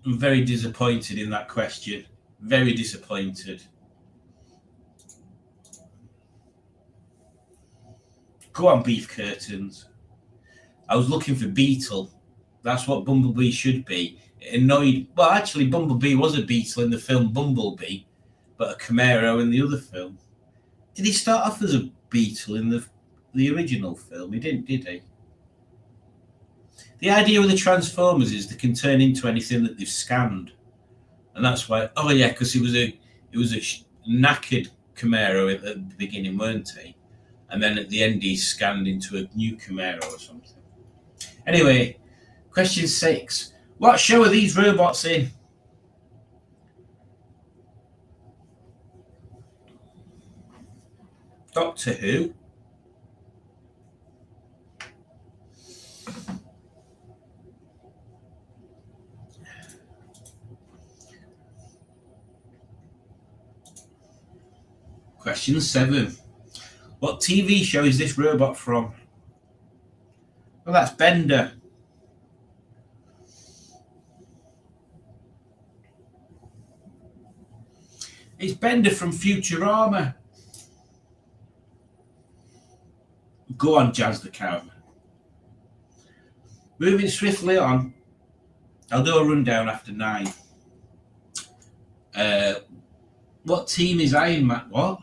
I'm very disappointed in that question. Very disappointed. Go on, beef curtains. I was looking for Beetle. That's what Bumblebee should be. It annoyed. Well, actually, Bumblebee was a beetle in the film Bumblebee, but a Camaro in the other film. Did he start off as a beetle in the original film? He didn't, did he? The idea with the Transformers is they can turn into anything that they've scanned, and that's why. Oh yeah, because it was a knackered Camaro at the beginning, weren't he? And then at the end, he's scanned into a new Camaro or something. Anyway, question 6. What show are these robots in? Doctor Who? Question 7. What TV show is this robot from? Well, that's Bender. It's Bender from Futurama. Go on, Jazz the Cow. Moving swiftly on. I'll do a rundown after 9. What team is Iron Man? What?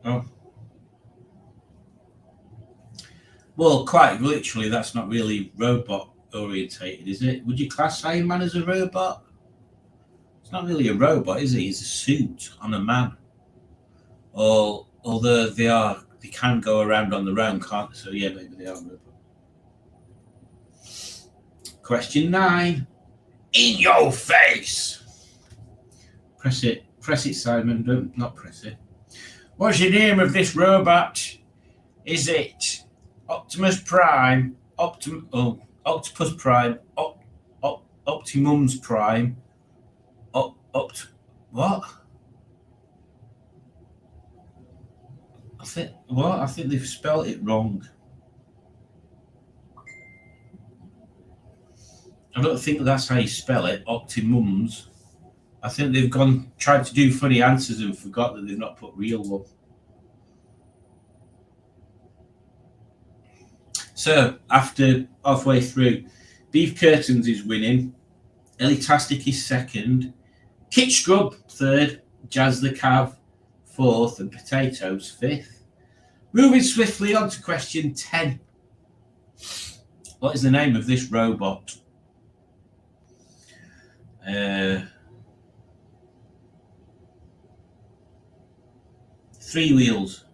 Oh. Well, quite literally, that's not really robot orientated, is it? Would you class Iron Man as a robot? It's not really a robot, is he? He's a suit on a man. Or although they can go around on their own, can't they? So yeah, maybe they are a robot. Question 9. In your face. Press it, Simon. Don't not press it. What's the name of this robot? Is it Optimus Prime? Octopus Prime? Optimus Prime? What? I think they've spelled it wrong. I don't think that's how you spell it, Optimums. I think they've tried to do funny answers and forgot that they've not put real one. So, after halfway through, Beef Curtains is winning, Elitastic is second, Kit Scrub third, Jazz the Cav fourth, and Potatoes fifth. Moving swiftly on to question 10. What is the name of this robot? 3 wheels.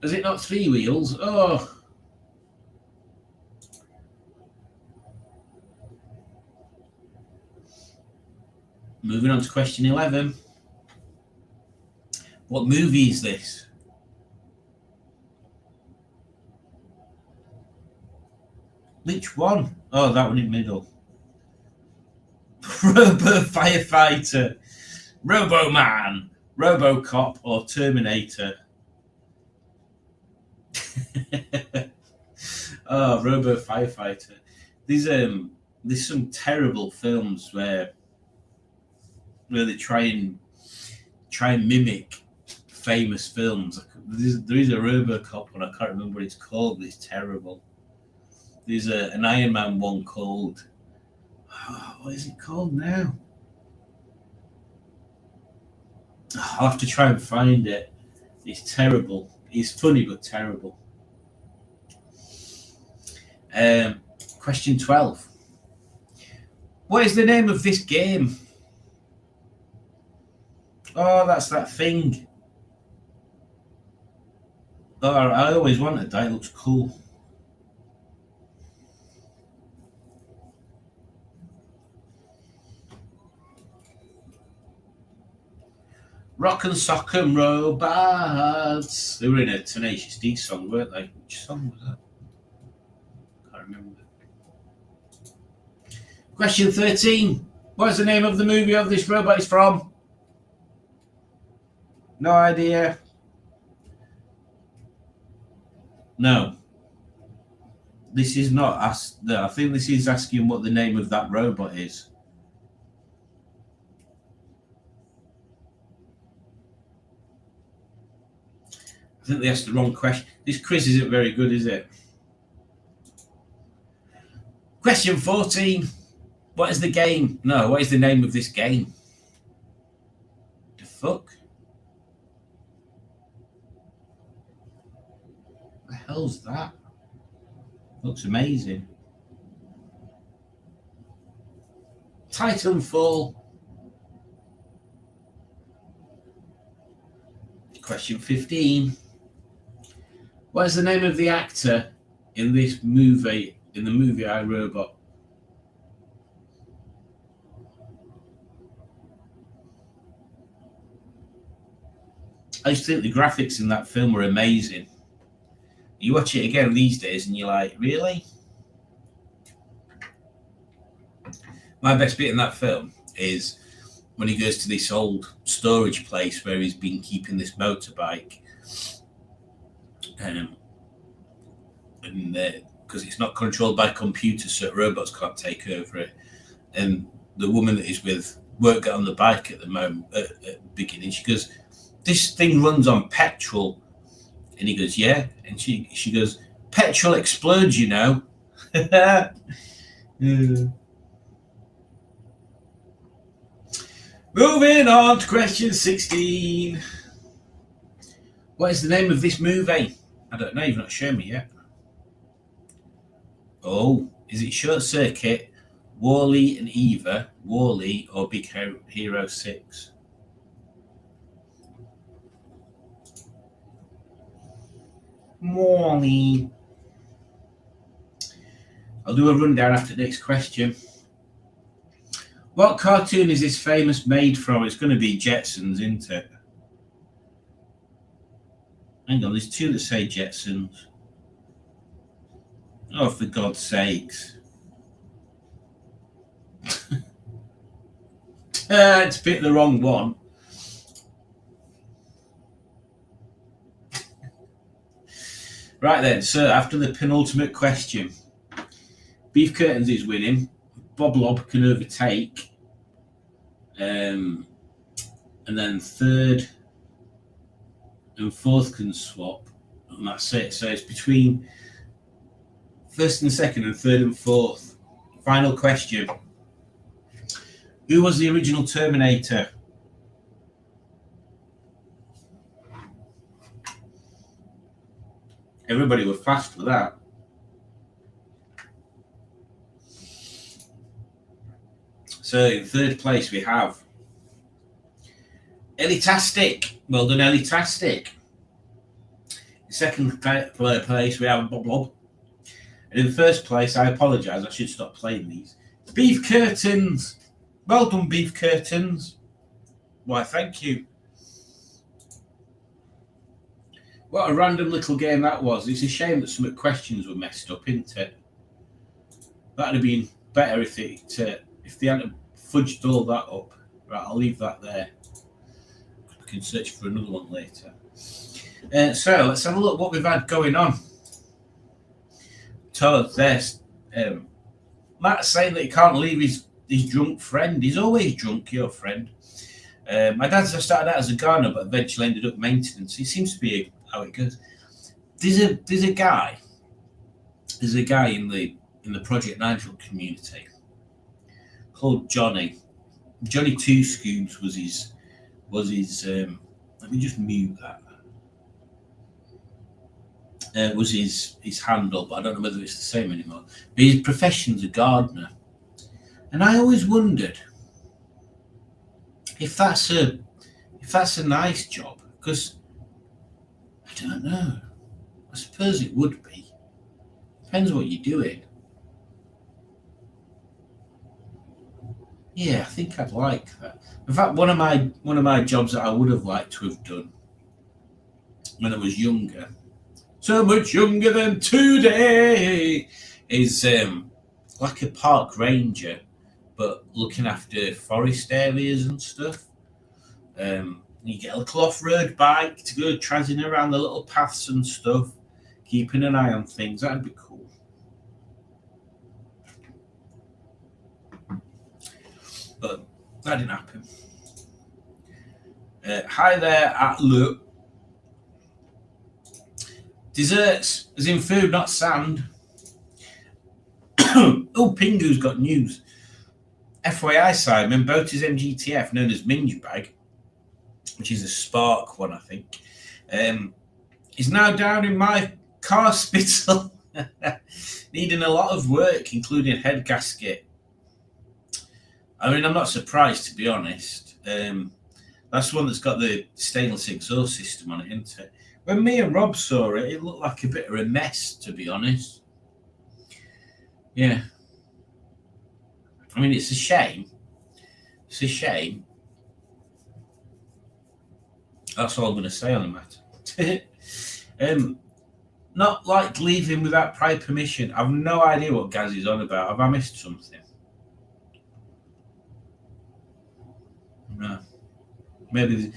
Is it not 3 wheels? Oh. Moving on to question 11. What movie is this? Which one? Oh, that one in the middle. Robo Firefighter, Robo Man, RoboCop, or Terminator? Oh, Robo Firefighter. There's some terrible films where they try and mimic famous films. There is a RoboCop one, I can't remember what it's called, but it's terrible. There's an Iron Man one called, what is it called now? I'll have to try and find it. It's terrible. It's funny but terrible. Question 12. What is the name of this game? Oh, that's that thing. Oh, I always wanted that. It looks cool. Rock and Sock'em Robots. They were in a Tenacious D song, weren't they? Which song was that? Can't remember. Question 13. What is the name of the movie of this robot is from? No idea. No. This is not I think this is asking what the name of that robot is. I think they asked the wrong question. This quiz isn't very good, is it? Question 14. What is the game? No, what is the name of this game? The fuck? What the hell's that? Looks amazing. Titanfall. Question 15. What is the name of the actor in this movie, in the movie I, Robot? I used to think the graphics in that film were amazing. You watch it again these days and you're like, really? My best bit in that film is when he goes to this old storage place where he's been keeping this motorbike. And because it's not controlled by computers, so robots can't take over it. And the woman that he's with won't get on the bike at the moment, at the beginning. She goes, this thing runs on petrol. And he goes, yeah. And she goes, petrol explodes, you know. Yeah. Moving on to question 16. What is the name of this movie? I don't know, you've not shown me yet. Oh, is it Short Circuit, Wall-E and Eva, Wall-E, or Big Hero 6? Wall-E. I'll do a rundown after the next question. What cartoon is this famous made from? It's going to be Jetsons, isn't it? Hang on, there's two that say Jetsons. Oh, for God's sakes. It's picked the wrong one. Right then, so after the penultimate question, Beef Curtains is winning. Bob Lob can overtake. And then third and fourth can swap. And that's it. So it's between first and second and third and fourth. Final question. Who was the original Terminator? Everybody was fast for that. So in third place we have Elitastic. Well done, Elitastic. In second place we have Bob Lob. And in first place, I apologise, I should stop playing these. Beef Curtains. Well done, Beef Curtains. Why, thank you. What a random little game that was. It's a shame that some of the questions were messed up, isn't it? That'd have been better if they hadn't fudged all that up. Right, I'll leave that there. We can search for another one later. So let's have a look what we've had going on. So there's Matt's saying that he can't leave his drunk friend. He's always drunk, your friend. My dad started out as a gardener, but eventually ended up maintenance. He seems to be how it goes. There's a guy in the Project Nigel community called Johnny. Johnny Two Scoops was his. Let me just mute that. was his handle, but I don't know whether it's the same anymore. But his profession's a gardener, and I always wondered if that's a nice job, because I don't know. I suppose it would be. Depends what you're doing. Yeah, I think I'd like that. In fact, one of my jobs that I would have liked to have done when I was younger, so much younger than today, is like a park ranger, but looking after forest areas and stuff. You get a little off-road bike to go trazzing around the little paths and stuff, keeping an eye on things. That'd be cool. But that didn't happen. Hi there at Look. Desserts, as in food, not sand. Oh, Pingu's got news. FYI, Simon, Boaty's MGTF, known as Minge Bag, which is a Spark one, I think, is now down in my car spittle, needing a lot of work, including head gasket. I mean, I'm not surprised, to be honest. That's the one that's got the stainless exhaust system on it, isn't it? When me and Rob saw it, it looked like a bit of a mess, to be honest. Yeah. I mean, it's a shame. It's a shame. That's all I'm going to say on the matter. Not like leaving without prior permission. I've no idea what Gaz is on about. Have I missed something? No. Maybe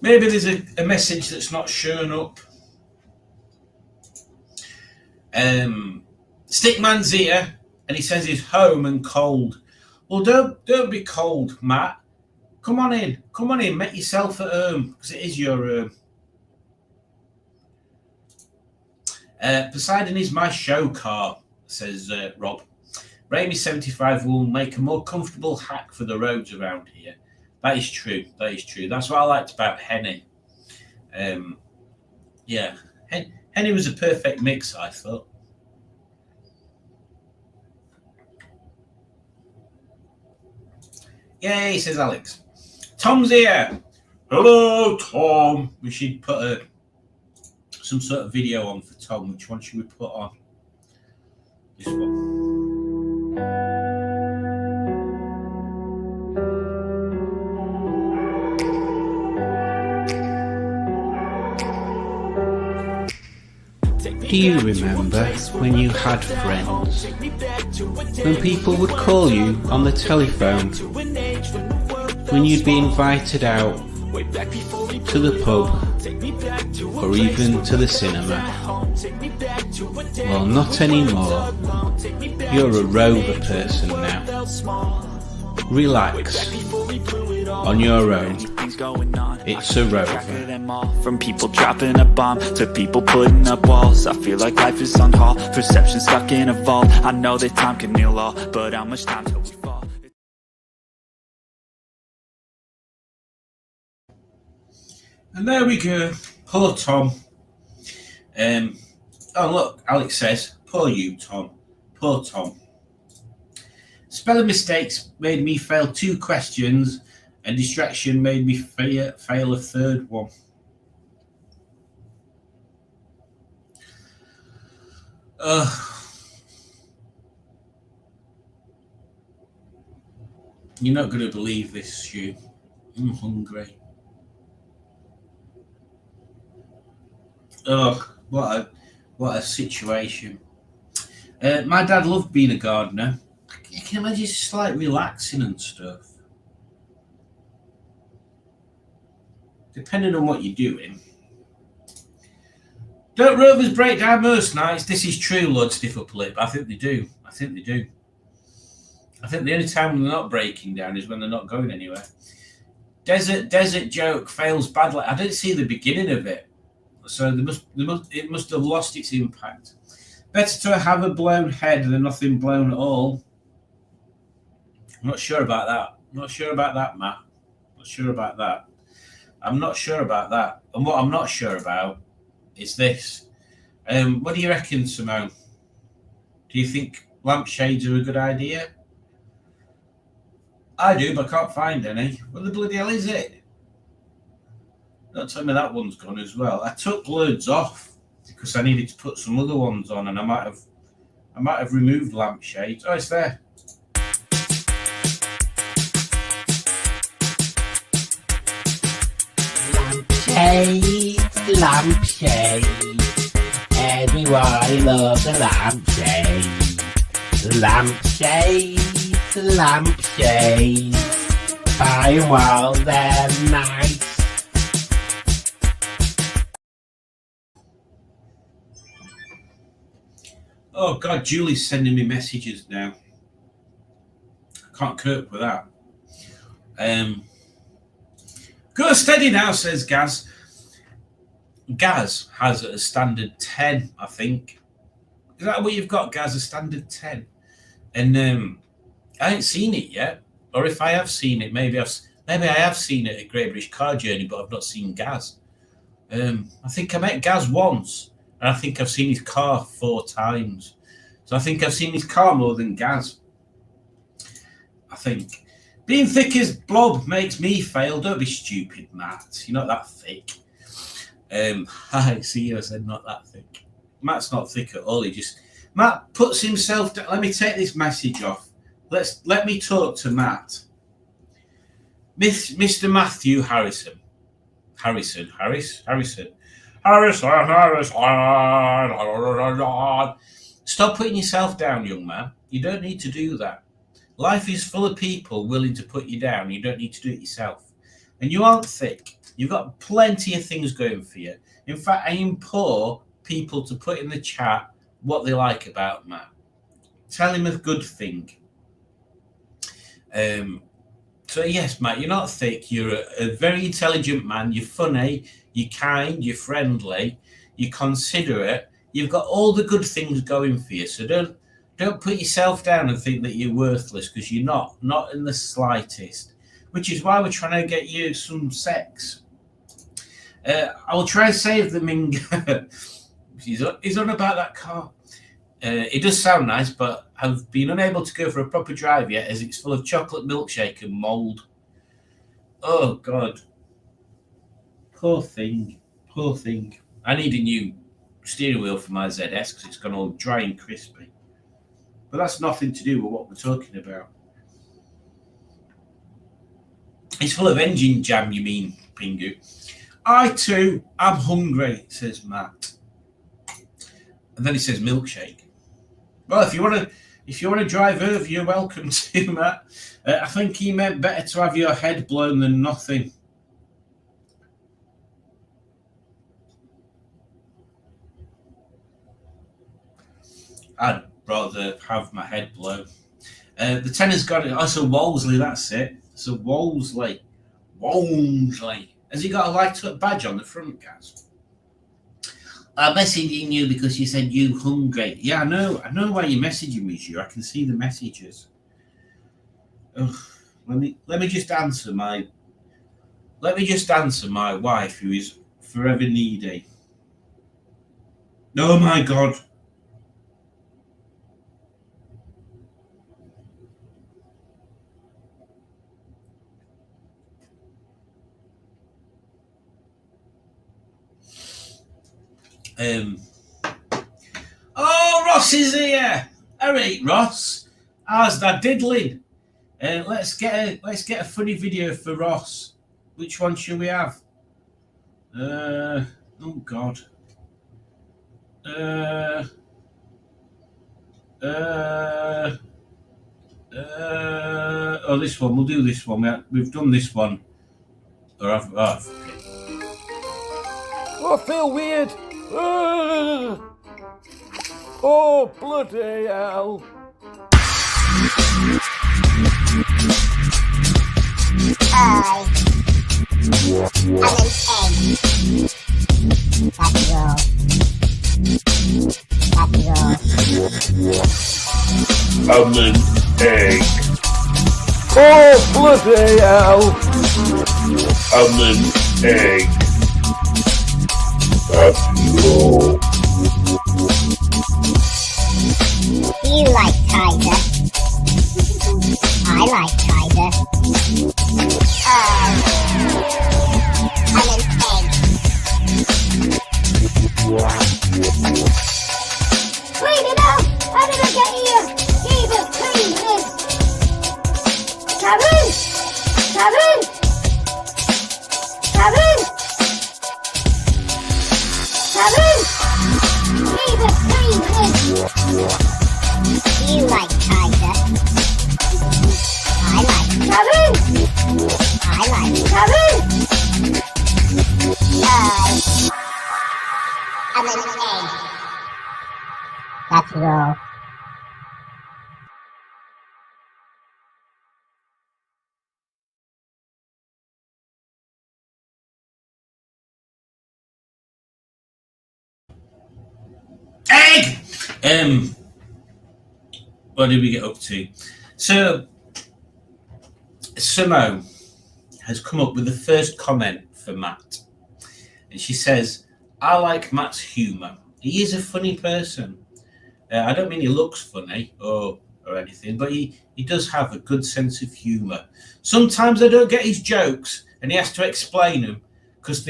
there's a message that's not shown up. Stickman's here, and he says he's home and cold. Well, don't be cold, Matt. Come on in, make yourself at home, because it is your home. Poseidon is my show car, says Rob. Raimi 75 will make a more comfortable hack for the roads around here. That is true. That's what I liked about Henny. Yeah, Henny was a perfect mix, I thought. Yay, says Alex. Tom's here. Hello, Tom. We should put some sort of video on for Tom. Which one should we put on? This one. Do you remember when you had friends? When people would call you on the telephone? When you'd be invited out to the pub or even to the cinema? Well, not anymore. You're a Rover person now. Relax. On your own. It's a Rover. From people dropping a bomb to people putting up walls, I feel like life is on hold, perception stuck in a vault. I know that time can heal all, but how much time till we fall? And there we go. Poor Tom. Oh look, Alex says, poor you, Tom. Poor Tom. Spelling mistakes made me fail 2 questions, and distraction made me fail a 3rd one. You're not going to believe this, Stu. I'm hungry. Oh, what a situation. My dad loved being a gardener. I can imagine it's just like relaxing and stuff. Depending on what you're doing. Don't Rovers break down most nights? This is true, Lord Stiff Upper Lip. I think they do. I think the only time they're not breaking down is when they're not going anywhere. Desert joke fails badly. I didn't see the beginning of it. So it must have lost its impact. Better to have a blown head than nothing blown at all. I'm not sure about that. Not sure about that, Matt. Not sure about that. I'm not sure about that. And what I'm not sure about is this. What do you reckon, Simone? Do you think lampshades are a good idea? I do, but I can't find any. What the bloody hell is it? Don't tell me that one's gone as well. I took loads off because I needed to put some other ones on, and I might have removed lampshades. Oh, it's there. Lampshade, everyone loves a lampshade. Lampshade, buy them while they're nice. Oh God, Julie's sending me messages now. I can't cope with that. Go steady now, says Gaz. Gaz has a standard 10, I think. Is that what you've got, Gaz? A standard 10? And I ain't seen it yet. Or if I have seen it, maybe I have seen it at Great British Car Journey, but I've not seen Gaz. I think I met Gaz once, and I think I've seen his car 4 times. So I think I've seen his car more than Gaz. I think. Being thick as blob makes me fail. Don't be stupid, Matt. You're not that thick. Hi, see you. I said not that thick. Matt's not thick at all. Matt puts himself down. Let me take this message off. Let me talk to Matt. Mr. Matthew Harrison. Stop putting yourself down, young man. You don't need to do that. Life is full of people willing to put you down. You don't need to do it yourself. And you aren't thick. You've got plenty of things going for you. In fact, I implore people to put in the chat what they like about Matt. Tell him a good thing. So yes, Matt, you're not thick. You're a very intelligent man. You're funny. You're kind. You're friendly. You're considerate. You've got all the good things going for you. So don't put yourself down and think that you're worthless, because you're not in the slightest. Which is why we're trying to get you some sex. I will try and save the Minga. He's on about that car. It does sound nice, but I've been unable to go for a proper drive yet, as it's full of chocolate milkshake and mould. Oh, God. Poor thing. I need a new steering wheel for my ZS because it's gone all dry and crispy. But that's nothing to do with what we're talking about. It's full of engine jam, you mean, Pingu? I too am hungry, says Matt. And then he says milkshake. Well, if you want to drive over, you're welcome to, Matt. I think he meant better to have your head blown than nothing. I'd rather have my head blown. The tenant's got it. Oh, it's a Wolseley, that's it. It's a Wolseley. Has he got a light up badge on the front, Gaz? I'm messaging you because you said you hungry. Yeah, I know why you're messaging me, Ju. I can see the messages. Ugh. Let me just answer my wife, who is forever needy. Oh my God. Oh, Ross is here. All right, Ross. How's that diddling? Let's get a funny video for Ross. Which one should we have? Oh God. Oh, this one. We'll do this one. We've done this one. Or I've okay. Oh, I feel weird. Oh, bloody hell. I'm an egg. That's all. I'm an egg. Oh, bloody hell. I'm an egg. That's all. Do you like Tiger? I like Tiger. I'm an egg. Clean it up! How did I get here? Jesus, clean it! Kevin! Kevin! Kevin! Kevin! Jesus, clean it! Do you like Tiger? I like Kevin! I like Kevin! I'm an egg. That's all. Egg! What did we get up to? So, Simone has come up with the first comment for Matt. And she says, I like Matt's humour. He is a funny person. I don't mean he looks funny or anything, but he does have a good sense of humour. Sometimes I don't get his jokes and he has to explain them because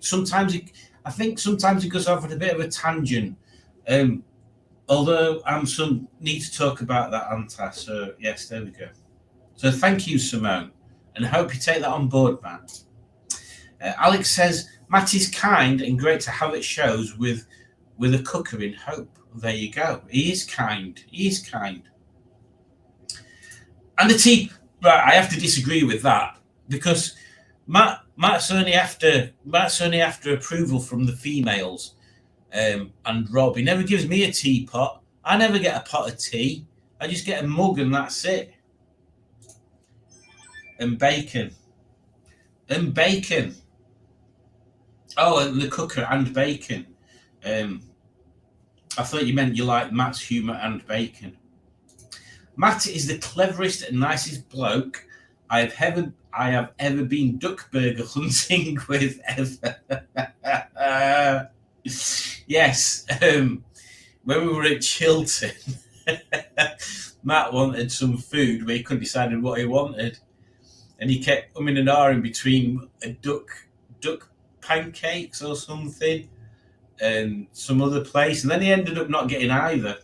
sometimes he goes off on a bit of a tangent. Although need to talk about that, Anta. So yes, there we go. So thank you, Simone, and I hope you take that on board, Matt. Alex says Matt is kind and great to have at shows with a cooker in Hope. There you go. He is kind. He is kind. And the tea. Right, I have to disagree with that because Matt's only after approval from the females. And Rob, he never gives me a teapot. I never get a pot of tea. I just get a mug and that's it. And bacon. Oh, and the cooker and bacon. I thought you meant you like Matt's humour and bacon. Matt is the cleverest and nicest bloke I have ever been duck burger hunting with ever. Yes, when we were at Chiltern, Matt wanted some food where he couldn't decide what he wanted, and he kept umming and ahhing between a duck pancakes or something and some other place, and then he ended up not getting either.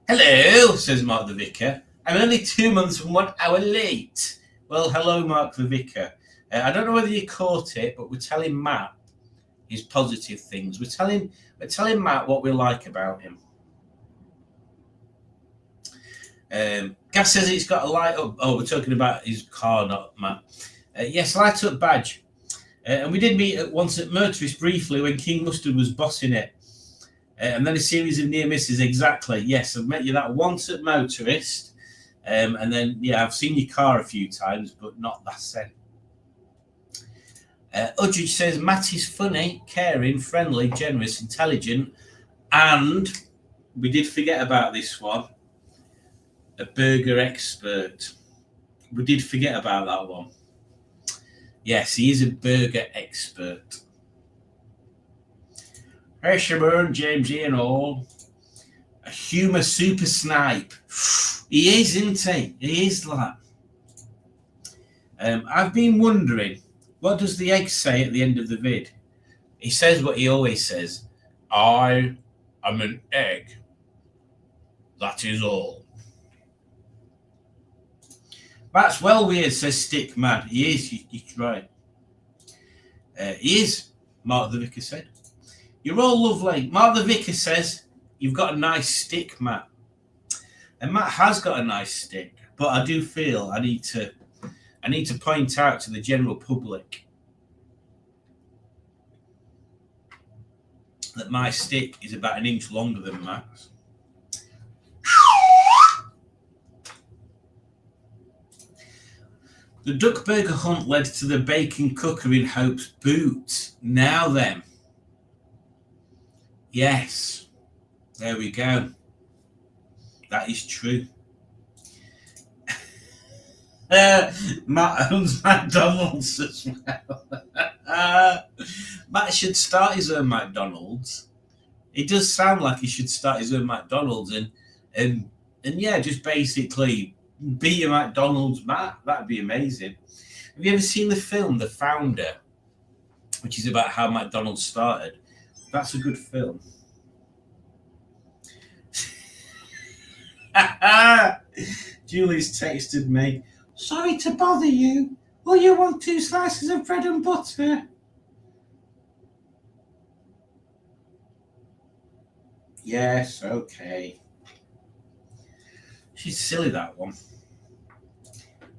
Hello, says Mark the Vicar. I'm only 2 months and 1 hour late. Well, hello, Mark the Vicar. I don't know whether you caught it, but we're telling Matt his positive things. We're telling Matt what we like about him. Gas says it's got a light up. Oh, we're talking about his car, not Matt. Yes, light up badge. And we did meet once at Motorist briefly when King Mustard was bossing it. And then a series of near misses, exactly. Yes, I've met you that once at Motorist. And then, yeah, I've seen your car a few times, but not that sen. Udridge says Matt is funny, caring, friendly, generous, intelligent, and we did forget about this one, a burger expert. We did forget about that one. Yes, he is a burger expert. Hey, Shabern, James Ian all. A humour super snipe. He is, isn't he? He is that. I've been wondering, what does the egg say at the end of the vid? He says what he always says. I am an egg. That is all. That's well weird, says Stick Man. He is, you're right. He is, Mark the Vicar said. You're all lovely. Mark the Vicar says, you've got a nice stick, Matt. And Matt has got a nice stick, but I do feel I need to point out to the general public that my stick is about an inch longer than Matt's. The duck burger hunt led to the bacon cooker in Hope's boot. Now then. Yes. There we go. That is true. Matt owns McDonald's as well. Matt should start his own McDonald's. It does sound like he should start his own McDonald's and yeah, just basically be your McDonald's Matt. That'd be amazing. Have you ever seen the film The Founder, which is about how McDonald's started? That's a good film. Julie's texted me, sorry to bother you. Will you want 2 slices of bread and butter? Yes, okay. She's silly, that one.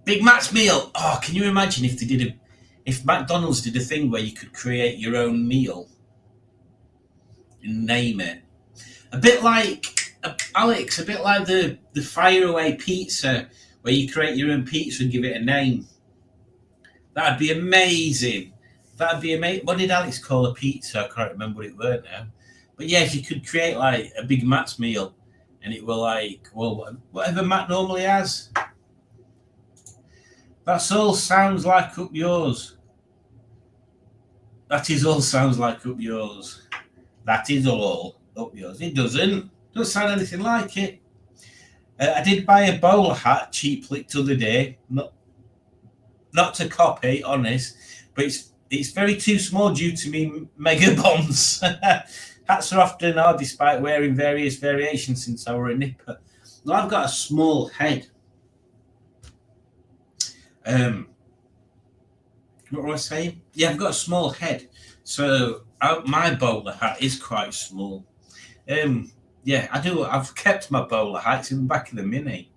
Big Matt's meal. Oh, can you imagine if McDonald's did a thing where you could create your own meal and name it? A bit like, Alex, a bit like the Fire Away pizza where you create your own pizza and give it a name. That'd be amazing. That'd be amazing. What did Alex call a pizza? I can't remember what it were now. But yeah, if you could create like a Big Matt's meal and it were like, well, whatever Matt normally has. That's all sounds like up yours. That is all sounds like up yours. That is all up yours. It doesn't sound anything like it. I did buy a bowler hat cheaply the other day. Not to copy, honest, but it's very too small due to me mega bonds. Hats are often odd despite wearing various variations since I were a nipper. Now I've got a small head. What was I saying? Yeah, I've got a small head. So my bowler hat is quite small. Yeah, I do. I've kept my bowler hats in the back of the Mini.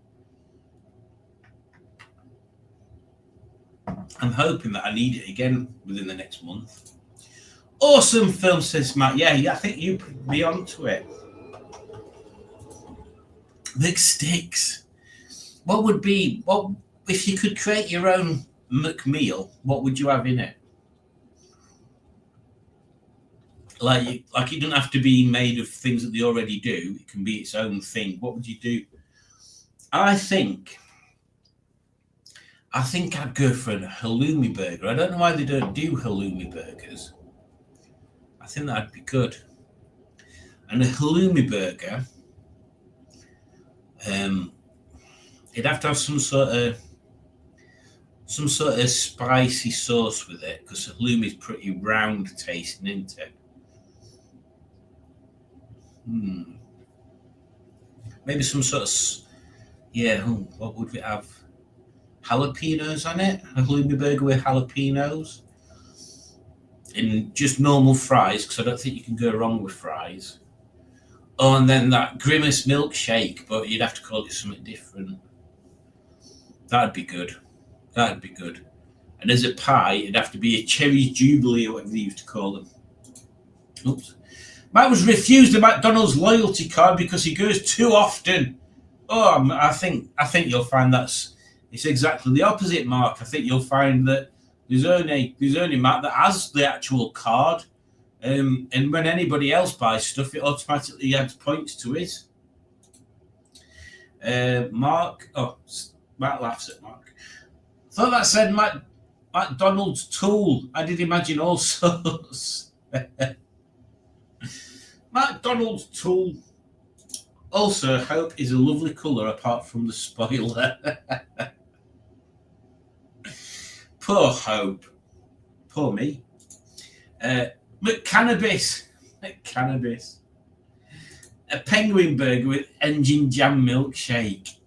I'm hoping that I need it again within the next month. Awesome film, says Matt. Yeah, I think you put me onto it. Big sticks. What if you could create your own McMeal? What would you have in it? Like it doesn't have to be made of things that they already do. It can be its own thing. What would you do? I think I'd go for a halloumi burger. I don't know why they don't do halloumi burgers. I think that'd be good. And a halloumi burger, it'd have to have some sort of spicy sauce with it because halloumi is pretty round tasting, isn't it? Maybe some sort of what would we have? Jalapenos on it? A halloumi burger with jalapenos? In just normal fries, because I don't think you can go wrong with fries. Oh, and then that Grimace milkshake, but you'd have to call it something different. That'd be good. That'd be good. And as a pie, it'd have to be a cherry jubilee or whatever they used to call them. Oops. Matt was refused a McDonald's loyalty card because he goes too often. Oh, I think you'll find it's exactly the opposite, Mark. I think you'll find that there's only Matt that has the actual card, and when anybody else buys stuff, it automatically adds points to it. Mark, Matt laughs at Mark. I thought that said McDonald's tool. I did imagine all sorts. McDonald's tool. Also, Hope is a lovely colour apart from the spoiler. Poor Hope. Poor me. McCannabis. A penguin burger with engine jam milkshake.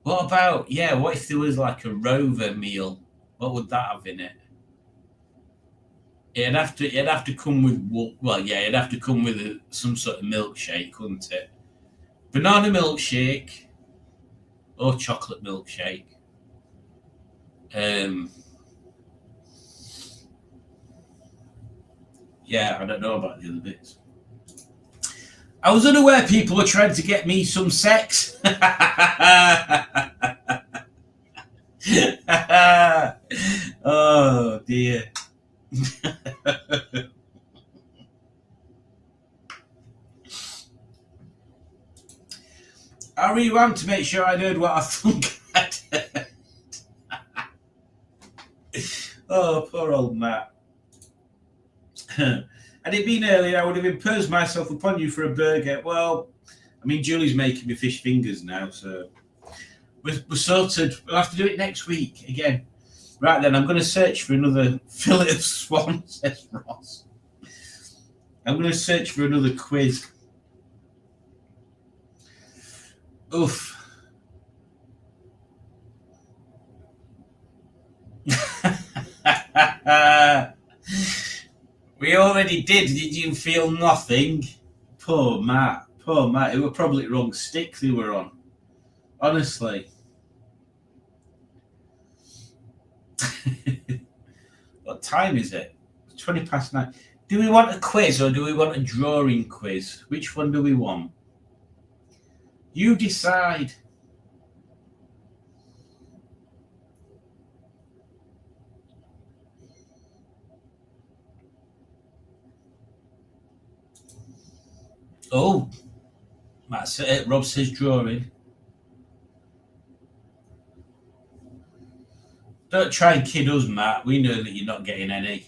What about, what if there was like a Rover meal? What would that have in it? It'd have to come with, it'd have to come with some sort of milkshake, wouldn't it? Banana milkshake or chocolate milkshake. I don't know about the other bits. I was unaware people were trying to get me some sex. Oh dear. I rewound to make sure I heard what I think I heard. Oh, poor old Matt. Had it been earlier, I would have imposed myself upon you for a burger. Well, I mean, Julie's making me fish fingers now, so we're sorted. We'll have to do it next week again. Right then, I'm going to search for another fillet of swan, says Ross. I'm going to search for another quiz. Oof. We already did. Did you feel nothing? Poor Matt. Poor Matt. It were probably the wrong stick they were on. Honestly. What time is it? 20 past 9. Do we want a quiz or do we want a drawing quiz? Which one do we want? You decide. Oh, Rob says drawing. Don't try and kid us, Matt. We know that you're not getting any.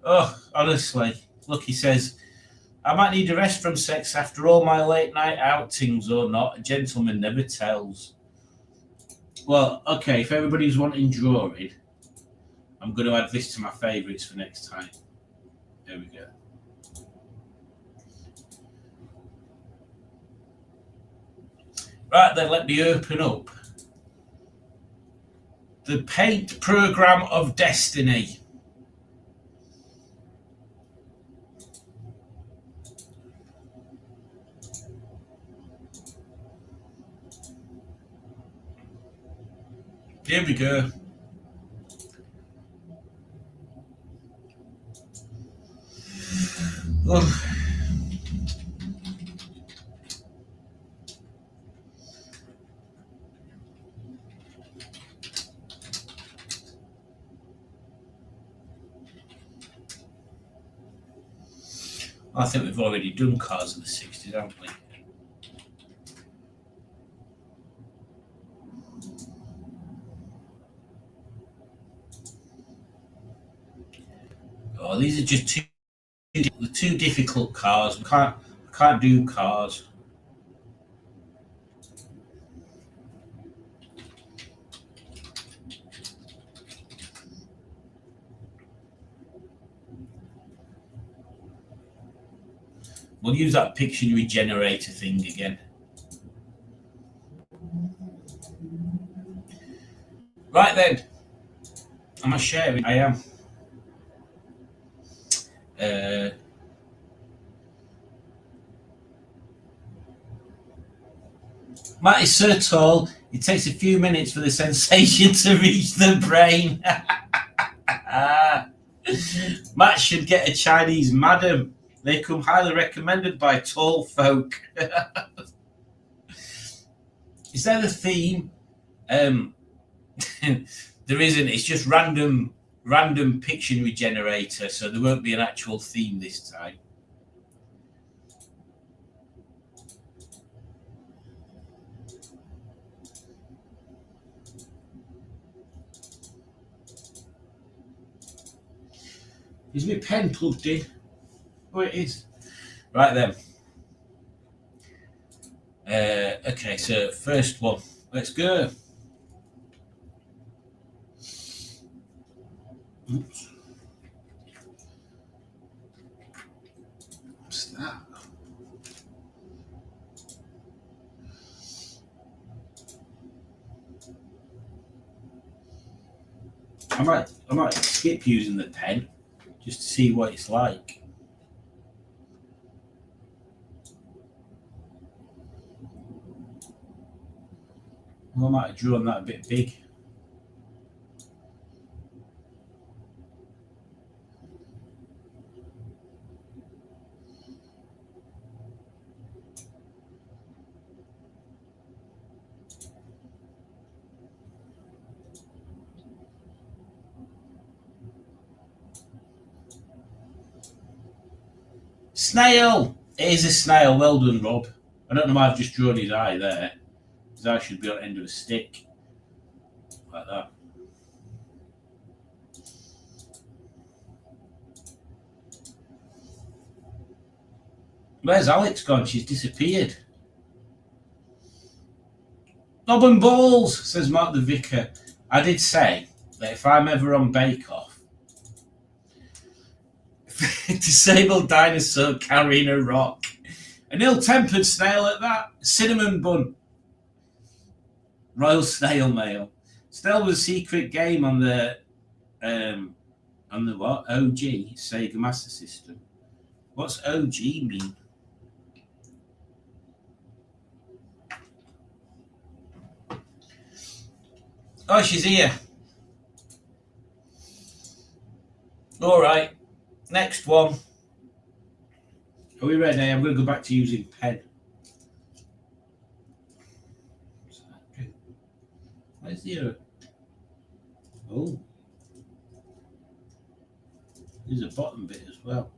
Oh, honestly. Look, he says, I might need a rest from sex after all my late night outings or not. A gentleman never tells. Well, okay, if everybody's wanting drawing, I'm going to add this to my favourites for next time. There we go. Right then, let me open up the Paint Programme of Destiny. Here we go. Oh. I think we've already done cars of the 60s, haven't we? Oh, these are just too difficult cars. I can't do cars. We'll use that Pictionary generator thing again. Right then. Am I sharing? I am. Matt is so tall, it takes a few minutes for the sensation to reach the brain. Matt should get a Chinese madam. They come highly recommended by tall folk. Is there a theme? There isn't. It's just random Pictionary generator, so there won't be an actual theme this time. Is my pen plugged in? Oh, it is. Right then. Okay, so first one. Let's go. Oops. What's that? I might skip using the pen just to see what it's like. Well, I might have drawn that a bit big. Snail! It is a snail. Well done, Rob. I don't know why I've just drawn his eye there. His eye should be on the end of a stick. Like that. Where's Alex gone? She's disappeared. Knob and balls, says Mark the Vicar. I did say that if I'm ever on Bake Off, disabled dinosaur carrying a rock, an ill-tempered snail at that, cinnamon bun, Royal Snail Mail. Snail was a secret game on the what? OG Sega Master System. What's OG mean? Oh, she's here. All right. Next one. Are we ready? I'm going to go back to using pen. Where's the oh. There's a bottom bit as well.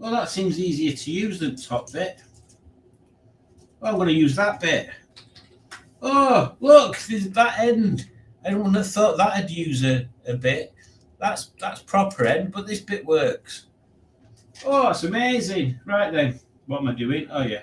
Well, that seems easier to use than the top bit. Well, I'm going to use that bit. Oh, look, there's that end. Anyone have thought that'd use a bit. That's proper end, but this bit works. Oh, it's amazing. Right then, what am I doing? Oh, yeah.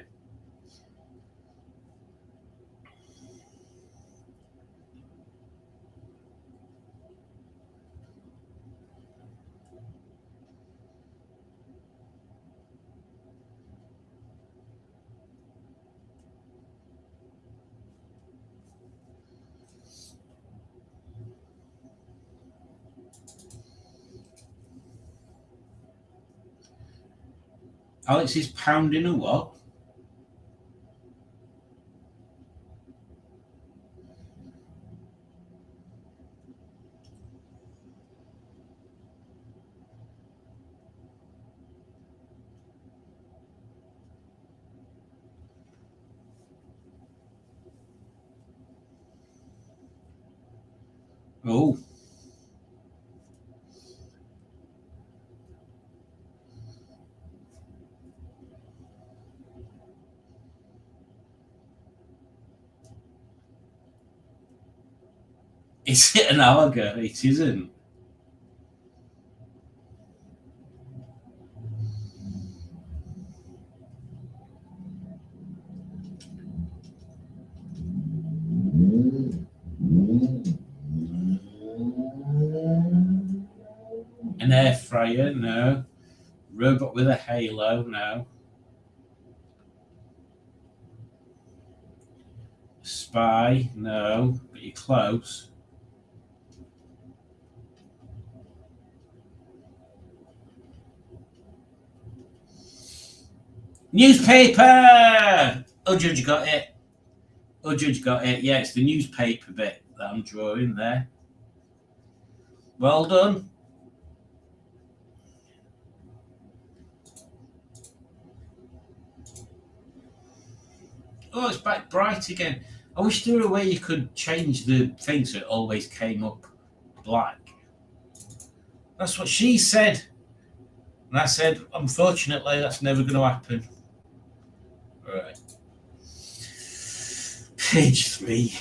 Alex is pounding a what? Oh. Is it an alga? It isn't. An air fryer? No. Robot with a halo? No. Spy? No. But you're close. Newspaper! Oh, Judge got it. Oh, Judge got it. Yeah, it's the newspaper bit that I'm drawing there. Well done. Oh, it's back bright again. I wish there were a way you could change the thing so it always came up black. That's what she said. And I said, unfortunately, that's never going to happen. All right. Page 3.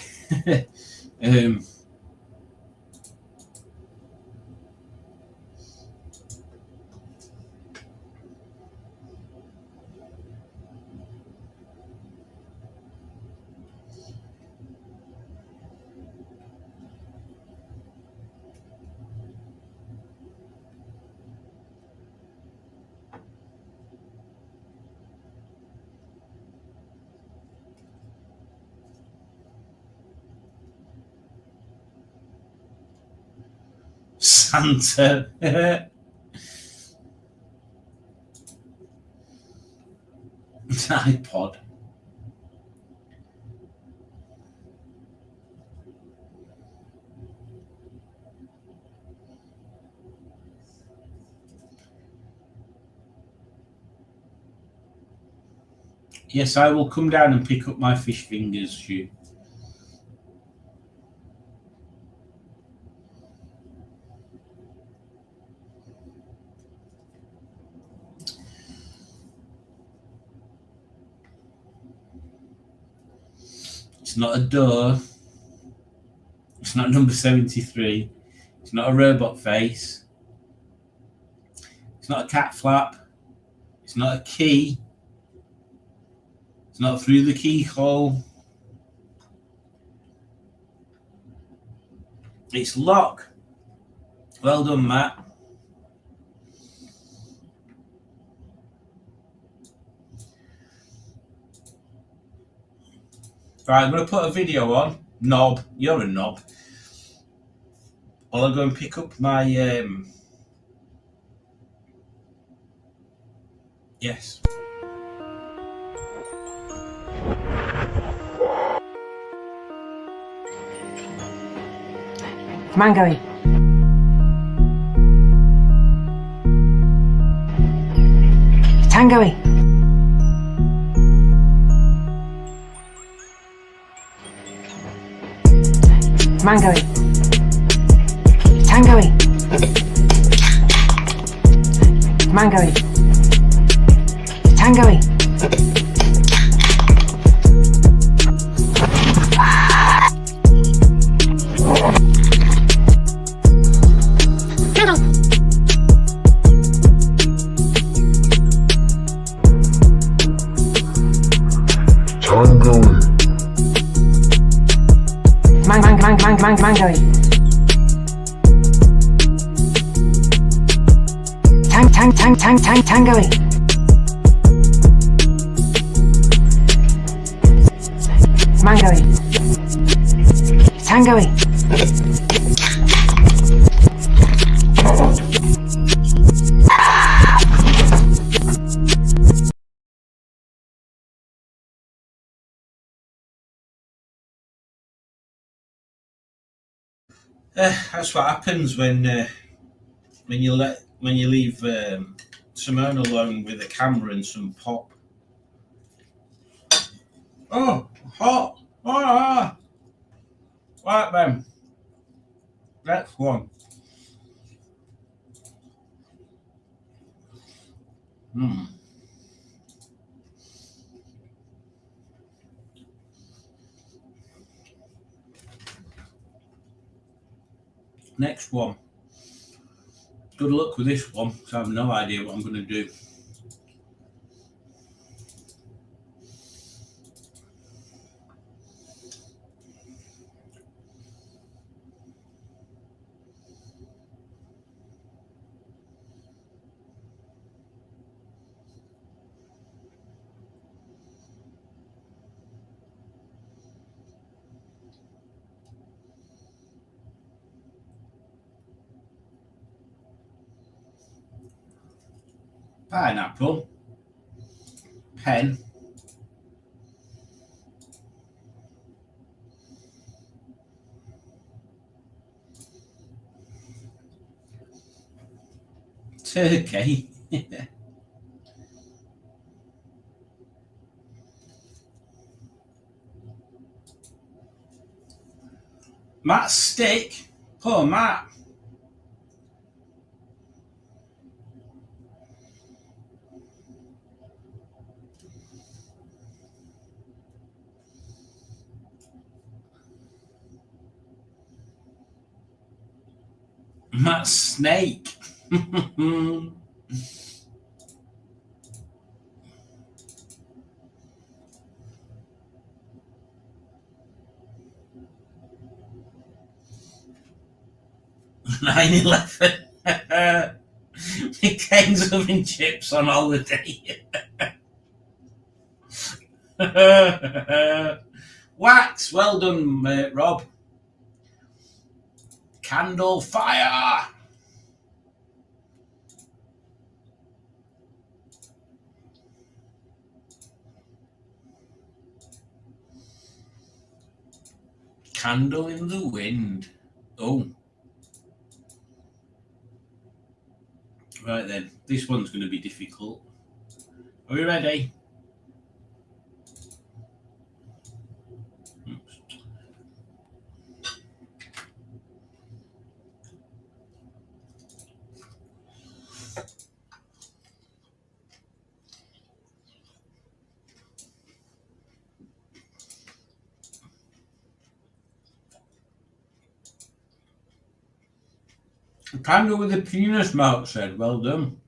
Santa. iPod. Yes, I will come down and pick up my fish fingers, Stu. It's not a door. It's not number 73. It's not a robot face. It's not a cat flap. It's not a key. Not through the keyhole. It's lock. Well done, Matt. Right, I'm going to put a video on. Knob. You're a knob. I'll go and pick up my... Yes. Mangoey. Tangoey. Mangoey. Tangoey. Mangoey. Tangoey. Mangoey. Tangoey. Mangoey. Tangoey. That's what happens when you leave Simone alone with a camera and some pop. Oh, hot! Ah! Right then. Next one. Next one. Good luck with this one, because I have no idea what I'm going to do. Pineapple, pen, turkey, Matt's stick. Poor Matt. Matt's snake. (9/11) McCain's oven chips on holiday. Wax, well done, Rob. Candle fire. Candle in the wind. Oh. Right then, this one's going to be difficult. Are we ready? Candle with the penis, Mark said. Well done.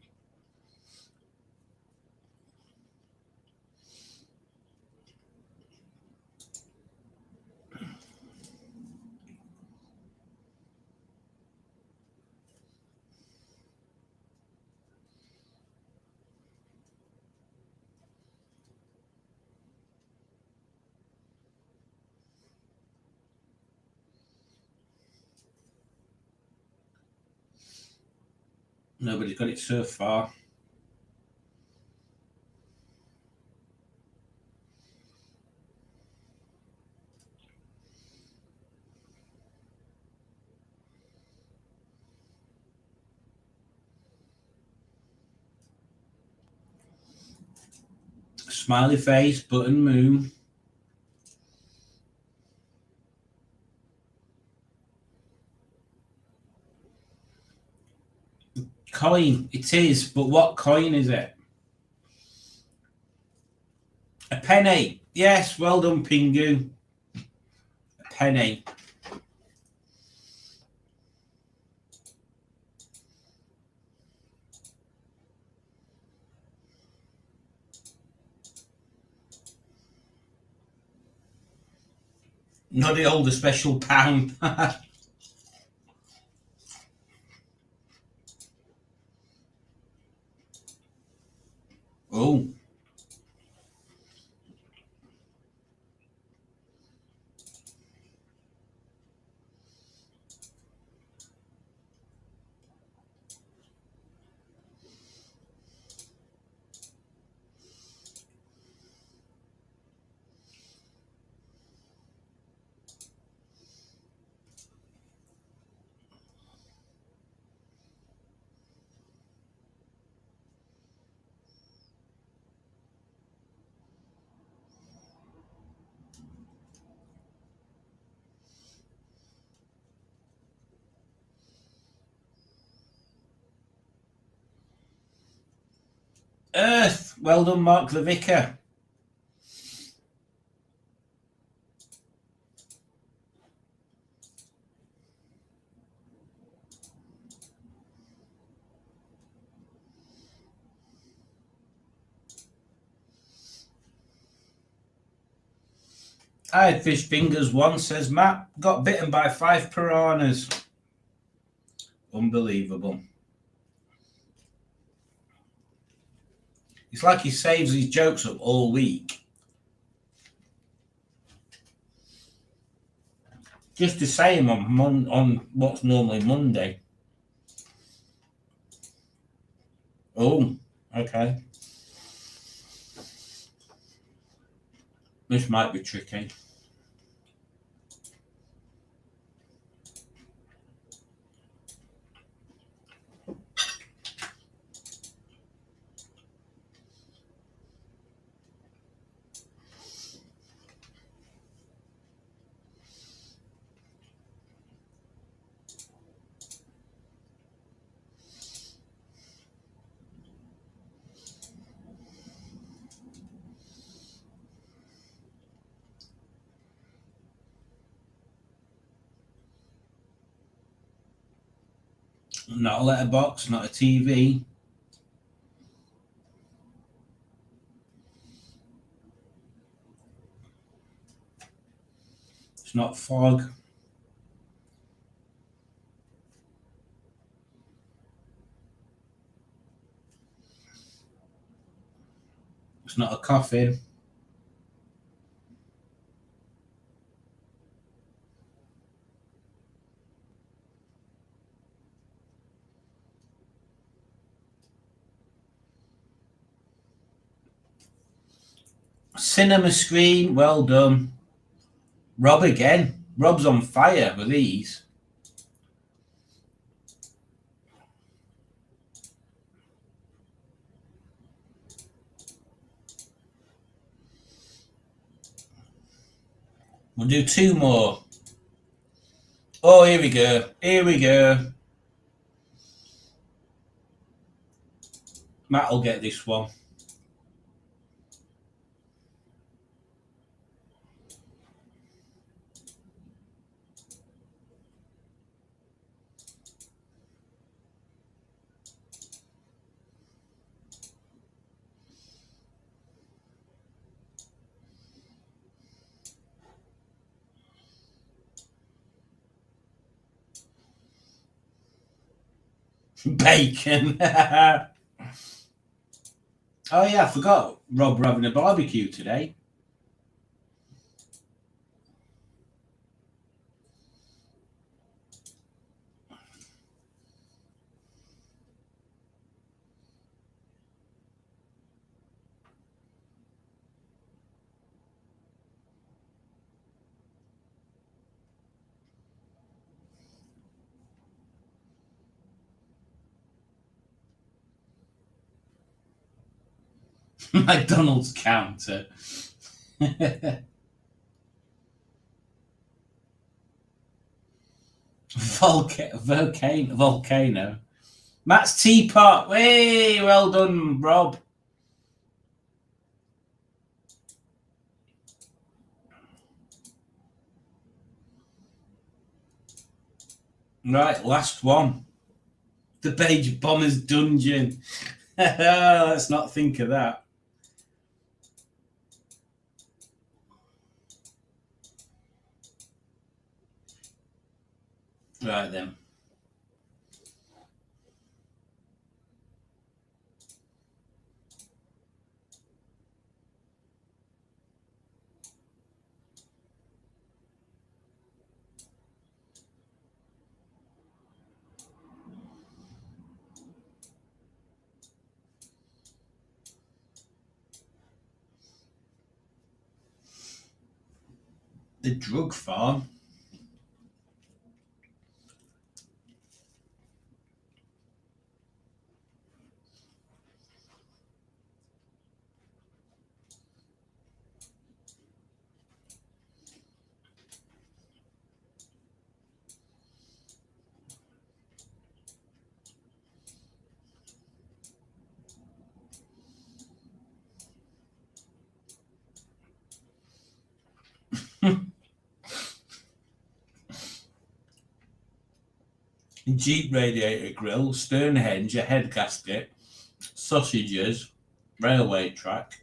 Nobody's got it so far. Smiley face, button moon. Coin, it is, but what coin is it? A penny. Yes, well done, Pingu. A penny. Not the older special pound. Oh. Earth. Well done, Mark the Vicar. I had fish fingers once, says Matt. Got bitten by 5 piranhas. Unbelievable. It's like he saves his jokes up all week. Just to say him on what's normally Monday. Oh, okay. This might be tricky. Not a letterbox, not a TV. It's not fog. It's not a coffin. Cinema screen, well done. Rob again. Rob's on fire with these. We'll do 2 more. Oh, here we go. Here we go. Matt will get this one. Bacon. Oh yeah, I forgot. Rob, we're having a barbecue today. McDonald's counter. Volcano. Matt's teapot. Hey, well done, Rob. Right, last one. The Beige Bombers Dungeon. Let's not think of that. Right then. The drug farm. Jeep radiator grill, Stonehenge, a head gasket, sausages, railway track.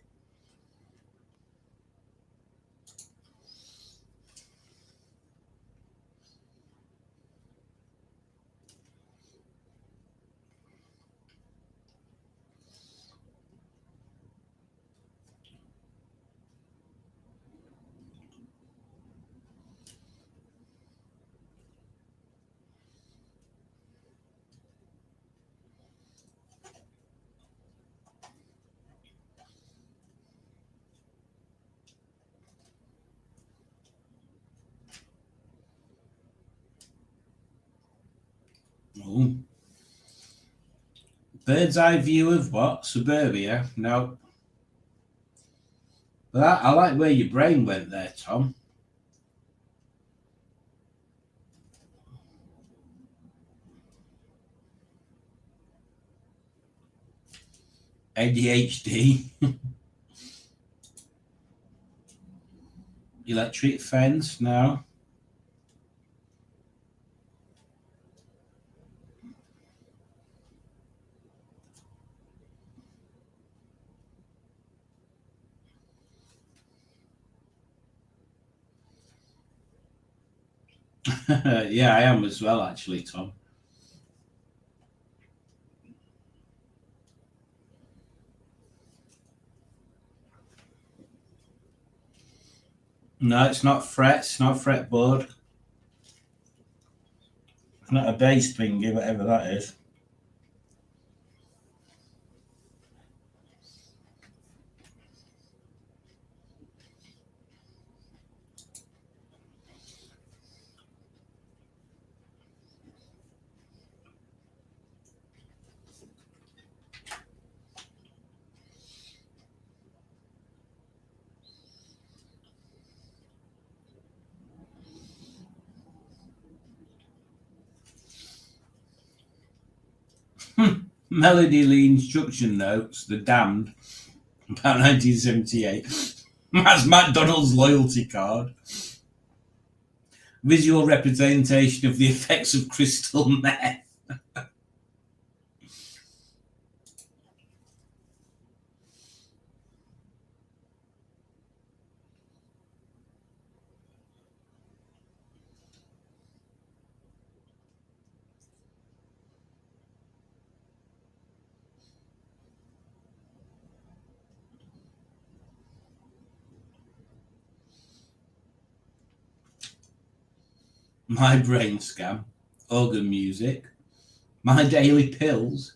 Ooh. Bird's eye view of what? Suburbia? No. But I like where your brain went there, Tom. ADHD. Electric fence? No. Yeah, I am as well, actually, Tom. No, it's not fret. It's not fretboard. It's not a bass thingy, whatever that is. Melody Lee instruction notes, The Damned, about 1978. That's McDonald's loyalty card. Visual representation of the effects of crystal meth. My brain scam. Organ music. My daily pills.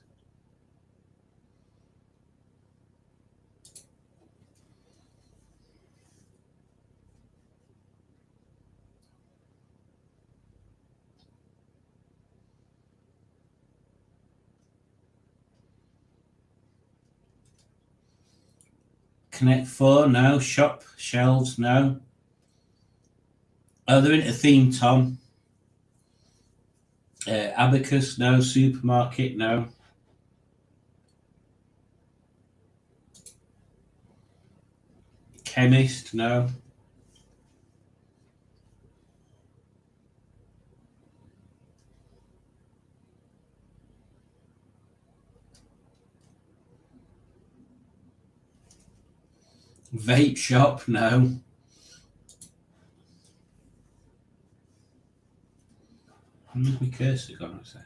Connect 4, no. Shop shelves, no. Oh, they're into theme, Tom. Abacus, no. Supermarket, no. Chemist, no. Vape shop, no. Where's my cursor gone? What's that?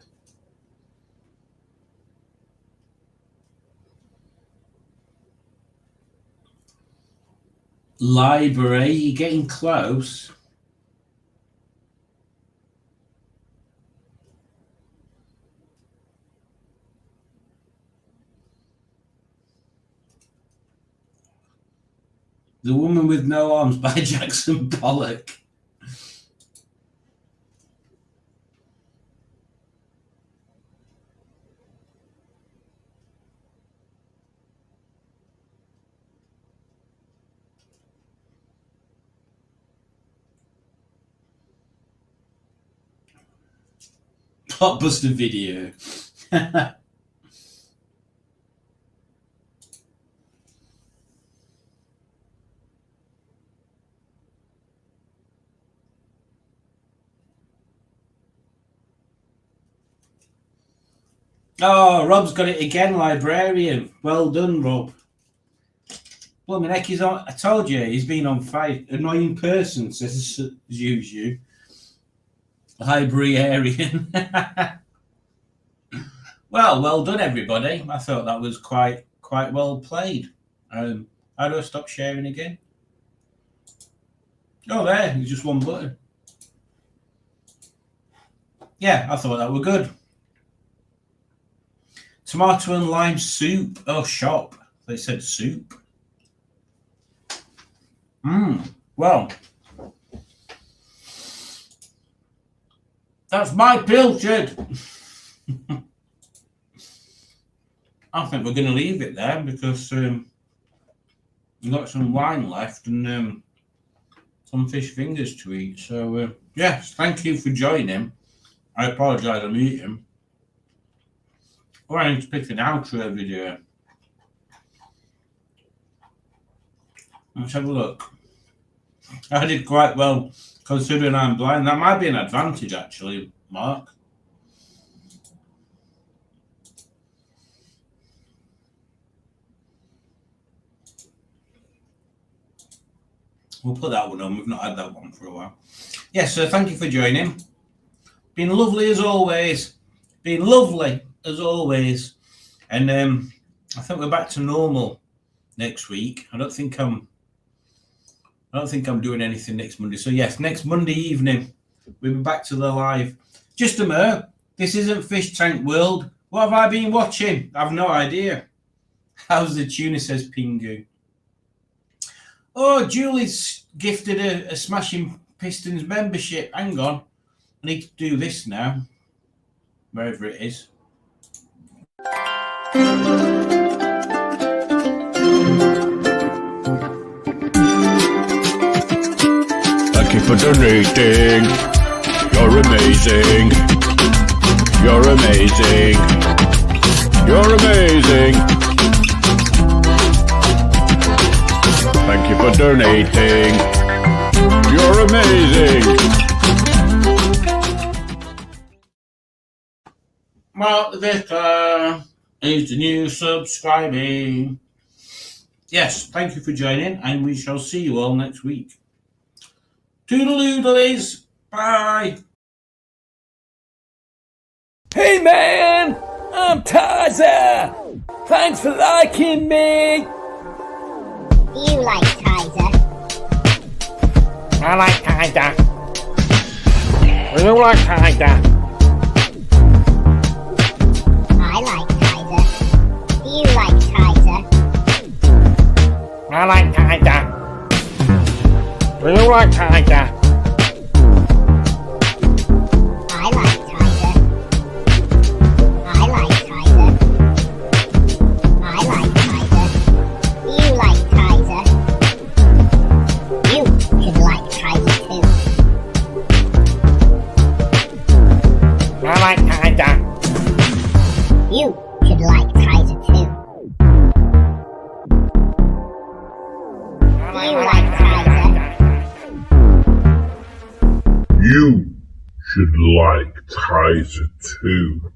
Library, you're getting close. The Woman with No Arms by Jackson Pollock. Blockbuster Video. Oh, Rob's got it again, Librarian. Well done, Rob. Well, my neck, he's on. I told you, he's been on fire. Annoying person, says you. Librarian. Well done, everybody. I thought that was quite well played. How do I stop sharing again? Oh, there, it's just one button. Yeah, I thought that were good. Tomato and lime soup. Oh, shop. They said soup. Well, that's my pilchard. I think we're going to leave it there because we've got some wine left and some fish fingers to eat. So, yes, thank you for joining. I apologise I'm eating. Oh, I need to pick an outro video. Let's have a look. I did quite well considering I'm blind. That might be an advantage, actually, Mark. We'll put that one on. We've not had that one for a while. Yes, so thank you for joining. Been lovely as always. Been lovely as always. And I think we're back to normal next week. I don't think I'm doing anything next Monday. So yes, next Monday evening we'll be back to the live. Just a minute. This isn't Fish Tank World. What have I been watching? I've no idea. How's the tuna, says Pingu. Oh, Julie's gifted a Smashing Pistons membership. Hang on. I need to do this now. Wherever it is. Thank you for donating. You're amazing. You're amazing. You're amazing. Thank you for donating. You're amazing. Mark the Vicar is the new subscribing. Yes, thank you for joining, and we shall see you all next week. Toodle-oodles. Bye. Hey man, I'm Taza. Thanks for liking me. You like Tizer? I like Tiger. You like Tiger? I like Tizer. You like Tizer? I like Tiger. You like Tiger? I like Tizer. I like Tizer. I like Tizer. You like Tizer? You should like Tizer too.